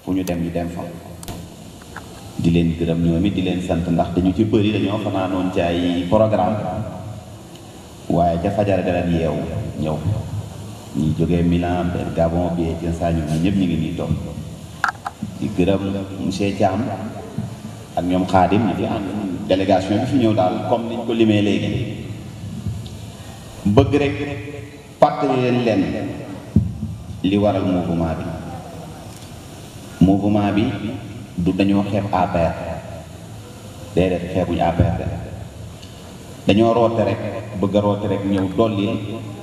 fu ñu dem fa di leen gërëm ñoom it di leen sant ndax dañu ci bëri dañoo fanaanoon ci ay programme waaye ca fajara dara yeewu ñëw ñi jógee Milan Gabon bi ci saa ñu ñëpp ñu ngi nii toog di gërëm monsieur Thiam ak ñoom Khadim ñi fi ànd délégation bi fi ñëw daal comme niñ ko limee léegi bëgg rek fàttali leen li waral mouvement bi du dañoo xeeb APR déedéet xeebuñu APR de dañoo roote rek bëgg a roote rek ñëw dolli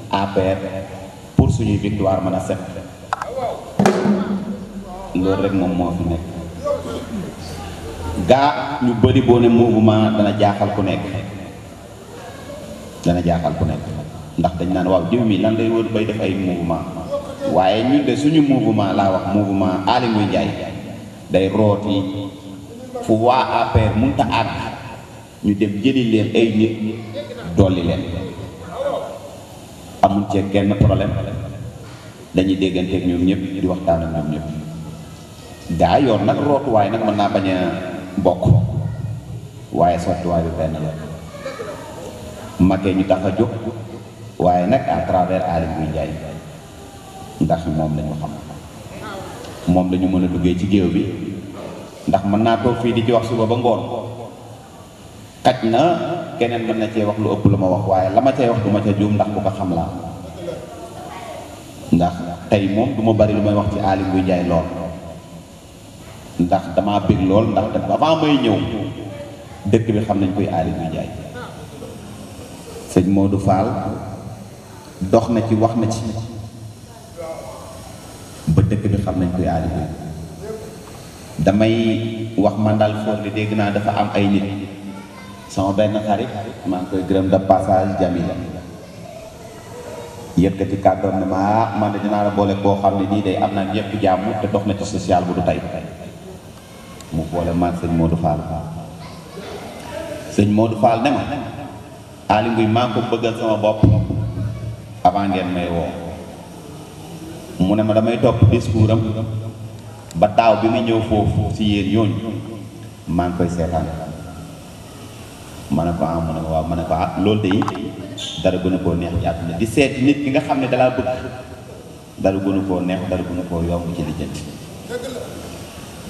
APR pour suñuy victoire mën a set loolu rek moom moo fi nekk gaa ñu bëri boo ne mouvement dana jaaxal ku nekk ndax dañ naan waaw jiw mi lan lay wër bay def ay mouvement waaye ñun de suñu mouvement laa wax mouvement Aly Ngouille Ndiaye day rooti fu waa APR mënta àgg ñu dem jëli leen ay nit dolli leen amuñ cee kenn problème dañuy dégganteeg ñoom ñëpp di waxtaan ak ñoom ñëpp gaa yoon nag rootuwaay nag mën naa bañ a bokk waaye sottiwaay bi benn la Macky ñu tax a jóg waaye nag à travers Aly Ngouille Ndiaye ndax moom lañu xam moom lañu mën a duggee ci géew bi ndax mën naa toog fii di ci wax suba ba ngoon xaj na keneen mën na cee wax lu ëpp lu ma wax waaye la ma cay wax du ma ca juum ndax bu ko xam laa ndax tey moom du ma bari lu may wax ci Aly Ngouille Ndiaye lool ndax damaa bëgg lool ndax avant may ñëw dëkk bi xam nañ koy Aly Ngouille Ndiaye sëñ Modou Fall dox na ci wax na ci ba dëkk bi xam nañ koy Aly Ngouille damay wax man daal foog li dégg naa dafa am ay nit sama benn xarit maa ngi koy gërëm de passage Jamila yëkkati kàddoon ne ma man de dinaa la boole koo xam ne nii day am naa ñëpp jàmm te dox na ci social bu du tey mu boole man sëñ Modou Fall sëñ Modou Fall ne ma Aly Ngouille maa ngi ko bëggal sama bopp avant ngeen may woo mu ne ma damay topp discours am ba daaw bi muy ñëw foofu si yéen ñooñu maa ngi koy seetaan ma ne ko ah mu ne waaw ma ne ko ah loolu de dara gën a koo neex ci àdduna di seeti nit ki nga xam ne dalaa bëgg dara gën a koo neex dara gën a koo yomb ci lijjanti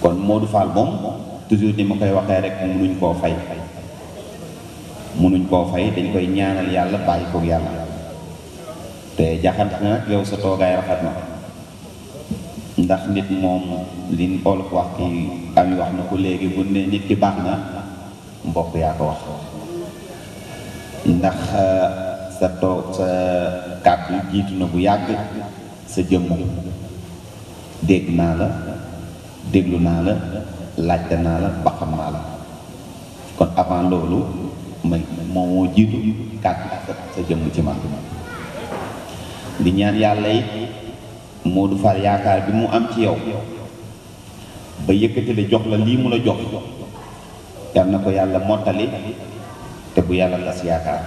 kon Modou Fall moom toujours ni ma koy waxee rek munuñ koo fay dañ koy ñaanal yàlla bàyyi koog yàlla te jaxante na nag yow sa toogaay rafet na ndax nit moom li olof wax ki ami wax na ko léegi bu ne nit ki baax na mbokk yaa ko wax ndax sa toog sa kàddu jiitu na bu yàgg sa jëmm dégg naa la déglu naa la laajte naa la ba xam naa la kon avant loolu may moom moo jiitu kàddu sa jëmm ci man di ñaan yàlla yi Modou Fall yaakaar bi mu am ci yow ba yëkkati la jox la lii mu la jox yal na ko yàlla mottali te bu yàlla tas yaakaar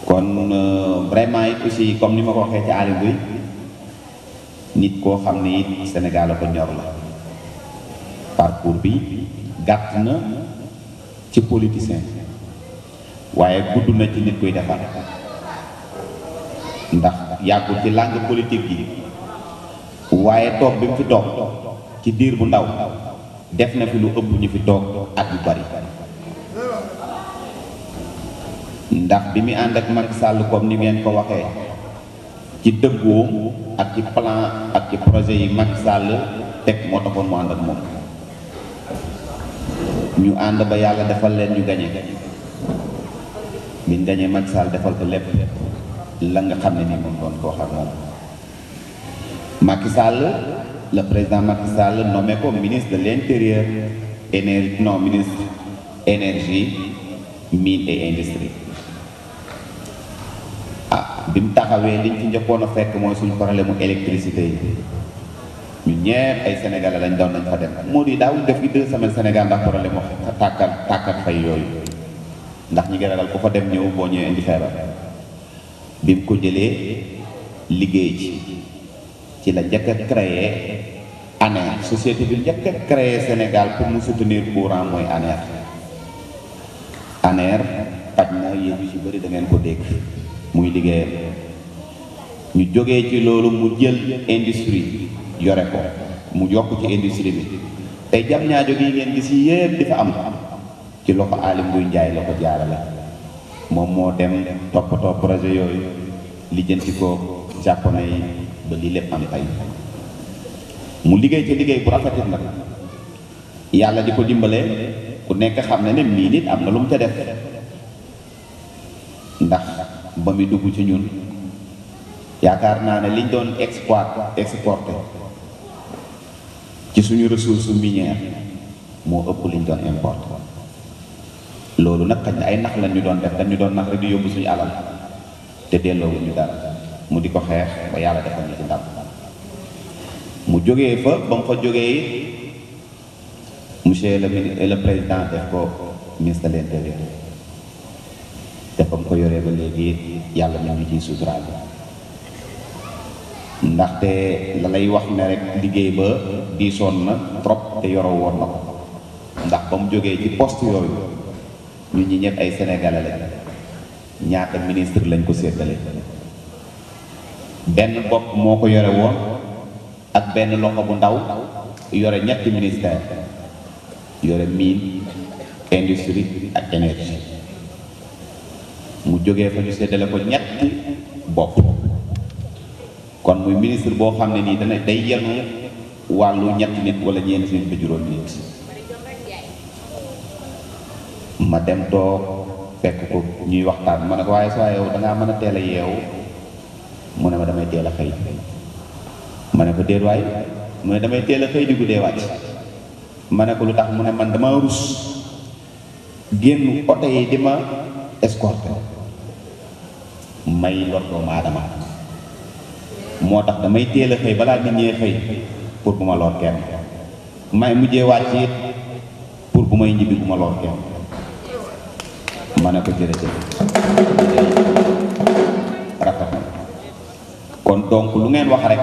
kon vraiment it aussi comme ni ma ko waxee ci Aly Ngouille nit koo xam ne it Sénégal la ko ñor la parcours bi gàtt na ci politicien waaye gudd na ci nit koy defar ndax yàggul ci langue politique gi waaye toog bi mu fi toog ci diir bu ndaw def na fi lu ëpp ñu fi toog at yu bari ndax bi mu ànd ak Macky Sall comme ni ngeen ko waxee ci dëggoom ak ci plan ak ci projet yi Macky Sall teg moo taxoon mu ànd ak moom ñu ànd ba yàlla defal leen ñu gañe biñ gañee Macky Sall defal ko lépp la nga xam ne ni moom doon ko wax ak moom Macky Sall le président Macky Sall nommé ko ministre de l'intérieur ministre énergie mine et industrie bi mu taxawee liñ ci njëkkoon a fekk mooy suñu problème mu électricité yi ñu ñepp ay sénégalais lañ doon nañ fa dem moo di daawuñ def gi 2 semaines Sénégal ndax problème wax tàkkat fay yooyu ndax ñi ngi ragal ku fa dem ñëw boo ñëwee indi feebar bi mu ko jëlee liggéey ci la njëkk a créé ANER société bi njëkk a créé Sénégal pour mu soutenir courant mooy ANER faj na yéen yu ci bëri da ngeen ko dégg muy liggéeyam ñu jógee ci loolu mu jël industrie yore ko mu yokk ci industrie bi tey jam ñaajo gi ngeen gis yépp di fa am ci loxo Aly Ngouille Ndiaye la ko jaarale moom moo dem toppatoo projet yooyu lijjanti ko japonais yi ba lii lépp am tey mu liggéey ci liggéey bu rafetit nag yàlla di ko dimbalee ku nekk xam ne ne mii nit am na lu mu ca def ndax ba muy dugg ci ñun yaakaar naa ne liñ doon exporté ci suñu ressource minière moo ëpp liñ doon importé loolu nag xëy na ay nax lañ ñu doon def dañu doon nax rek di yóbbu suñu alal te delloowuñu dara mu di ko xeex ba yàlla defal ñu ci ndam mu jógee fa ba mu fa jógee monsieur le président def ko ministre de l'intérieur te fa mu ko yoree ba léegi yàlla ñu ngi ciy suturaal ndaxte la lay wax ne rek liggéey ba diisoon na trop te yoroo woon na ko ndax ba mu jógee ci poste yooyu ñun ñi ñëpp ay sénégalais lañ ñaata ministre lañ ko séddale benn bopp moo ko yore woon ak benn loxo bu ndaw yore ñetti ministère yore mine industrie ak énergie mu jógee fa ñu séddale ko ñetti bopp kon muy ministre boo xam ne nii day yenu wàllu ñetti nit wala ñeenti nit ba juróom nit ma dem toog fekk ko ñuy waxtaan ma ne ko waaye saa yow dangaa mën a teel a yeewu mu ne ma damay teel a xëy ma ne ko déet waay mu ne damay teel a xëy di guddee wàcc ma ne ko lu tax mu ne man dama rus génn oto yi di ma escorté may lor doomu aadama moo tax damay teel a xëy balaa nit ñee xëy pour bu ma lor kenn may mujjee wàcc it pour bu may ñibbi bu ma lor kenn ma ne ko jërëjëf rafet na kon donc lu ngeen wax rek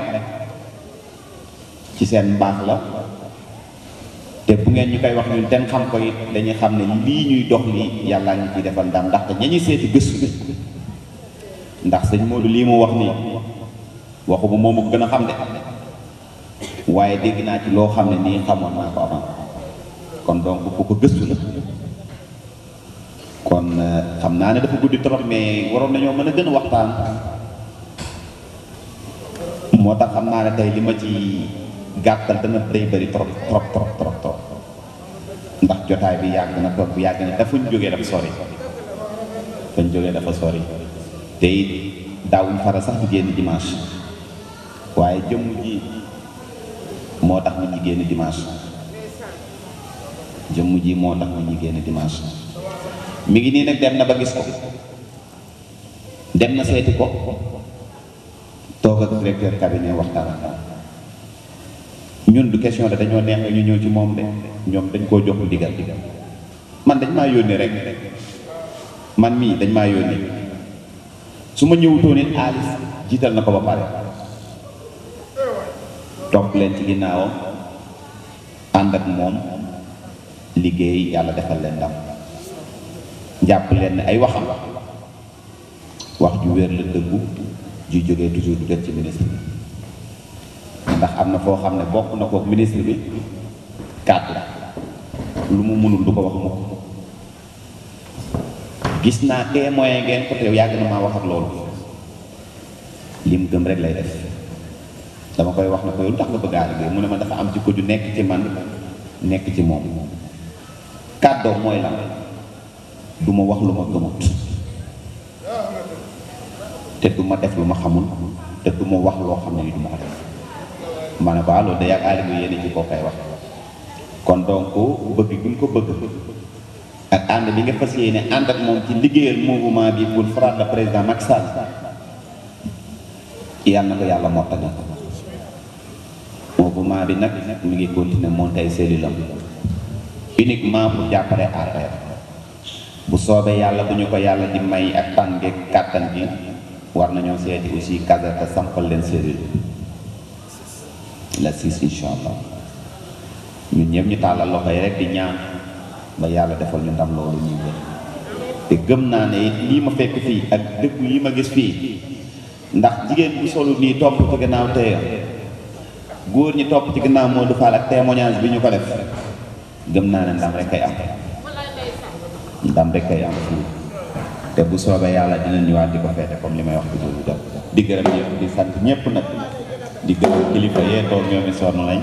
ci seen mbaax la te bu ngeen ñu koy wax ñun ten xam ko it dañuy xam ne lii ñuy dox lii yàlla ñu ciy defal ndam ndaxte ña ñuy seeti gëstu ndax sëñ Modou lii mu wax nii waxuma moom ko gën a xam de waaye dégg naa ci loo xam ne nii xamoon naa ko avant kon donc ku ko gëstu la kon xam naa ne dafa guddi trop mais waroon nañoo mën a gën a waxtaan moo tax xam naa ne tey li ma ci gàttal dana day bëri trop ndax jotaay bi yàgg na toog bi yàgg na dafa ñu jógee dafa sori fañ jógee dafa sori te it daawuñ fara sax di génn dimanche waaye jëmm ji moo tax nit ñi génn dimanche jëmm ji moo tax nit ñi génn dimanche mi ngi nii nag dem na ba gis ko dem na seeti ko toog ak directeur cabinet waxtaan ak ñun du question de dañoo neex ñu ñëw ci moom de ñoom dañ koo jox digal man dañ maa yónnee rek man mii dañ maa yónnee su ma ñëwutoon it Alice jiital na ko ba pare topp leen ci ginnaawam ànd ak moom liggéey yàlla defal leen ndam jàpp leen ne ay waxam wax ju wér la dëggu ju jógee toujours du jot ci ministre bi ndax am na foo xam ne bokk na kook ministre bi kàddu lu mu mënul du ko wax mukk gis naa témoin ngeen ko te yàgg na maa wax ak loolu lim gëm rek lay def dama koy wax na ko yow lu tax nga bëgg a liggéey mu ne ma dafa am ci ko ju nekk ci man nekk ci moom kàddoo mooy lan du ma wax lu ma gëmut te du ma def lu ma xamul te du ma wax loo xam ne ni du ma ko def ma ne ko loolu da yàgg aalimu yéene ci koo koy wax kon donc bëgg gi ko bëgg ak ànd bi nga fas yéene ànd ak moom ci liggéeyal mouvement bi pour faral le président Macky Sall yàlla na ko yàlla mottali mouvement bi nag mi ngi continuer monter ay cellules am uniquement pour jàppale APR bu soobee yàlla bu ñu ko yàlla di may ak tànn geeg kàttan gi war nañoo seeti aussi caserte sampal leen cellule la 6 incha allah ñun ñëpp ñu tàllal loxo yi rek di ñaan ba yàlla defal ñu ndam loolu ñuy wër te gëm naa ne lii ma fekk fii ak dëkk yi ma gis fii ndax jigéen bu solu nii topp ci gannaaw tey góor ñi topp ci gannaaw moo du faal ak témoignage bi ñu ko def gëm naa ne ndam rek kay am ndam rek kay am fii te bu soobee yàlla dinañ ñëwaat di ko feete comme li may wax bi du def di gërëm ñëpp di sant ñëpp nag di gërëm kilifa yee toog ñoom i sonn nañ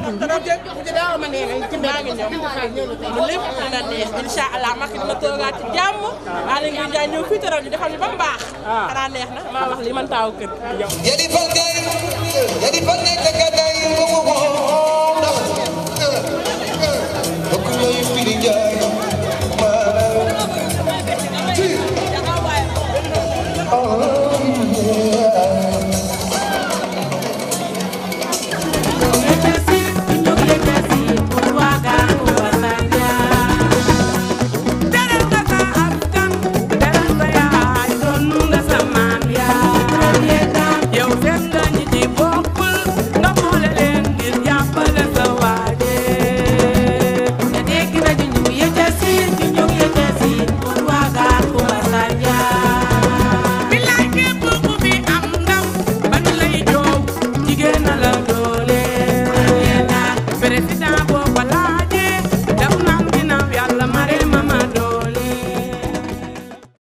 lépp dina neex incha allah Macky dina toogaat ci jàmm waa léegi ñu jaay ñëw fii teral ñu defal ñu ba mu baax xanaa neex na maa wax li man taaw kër yow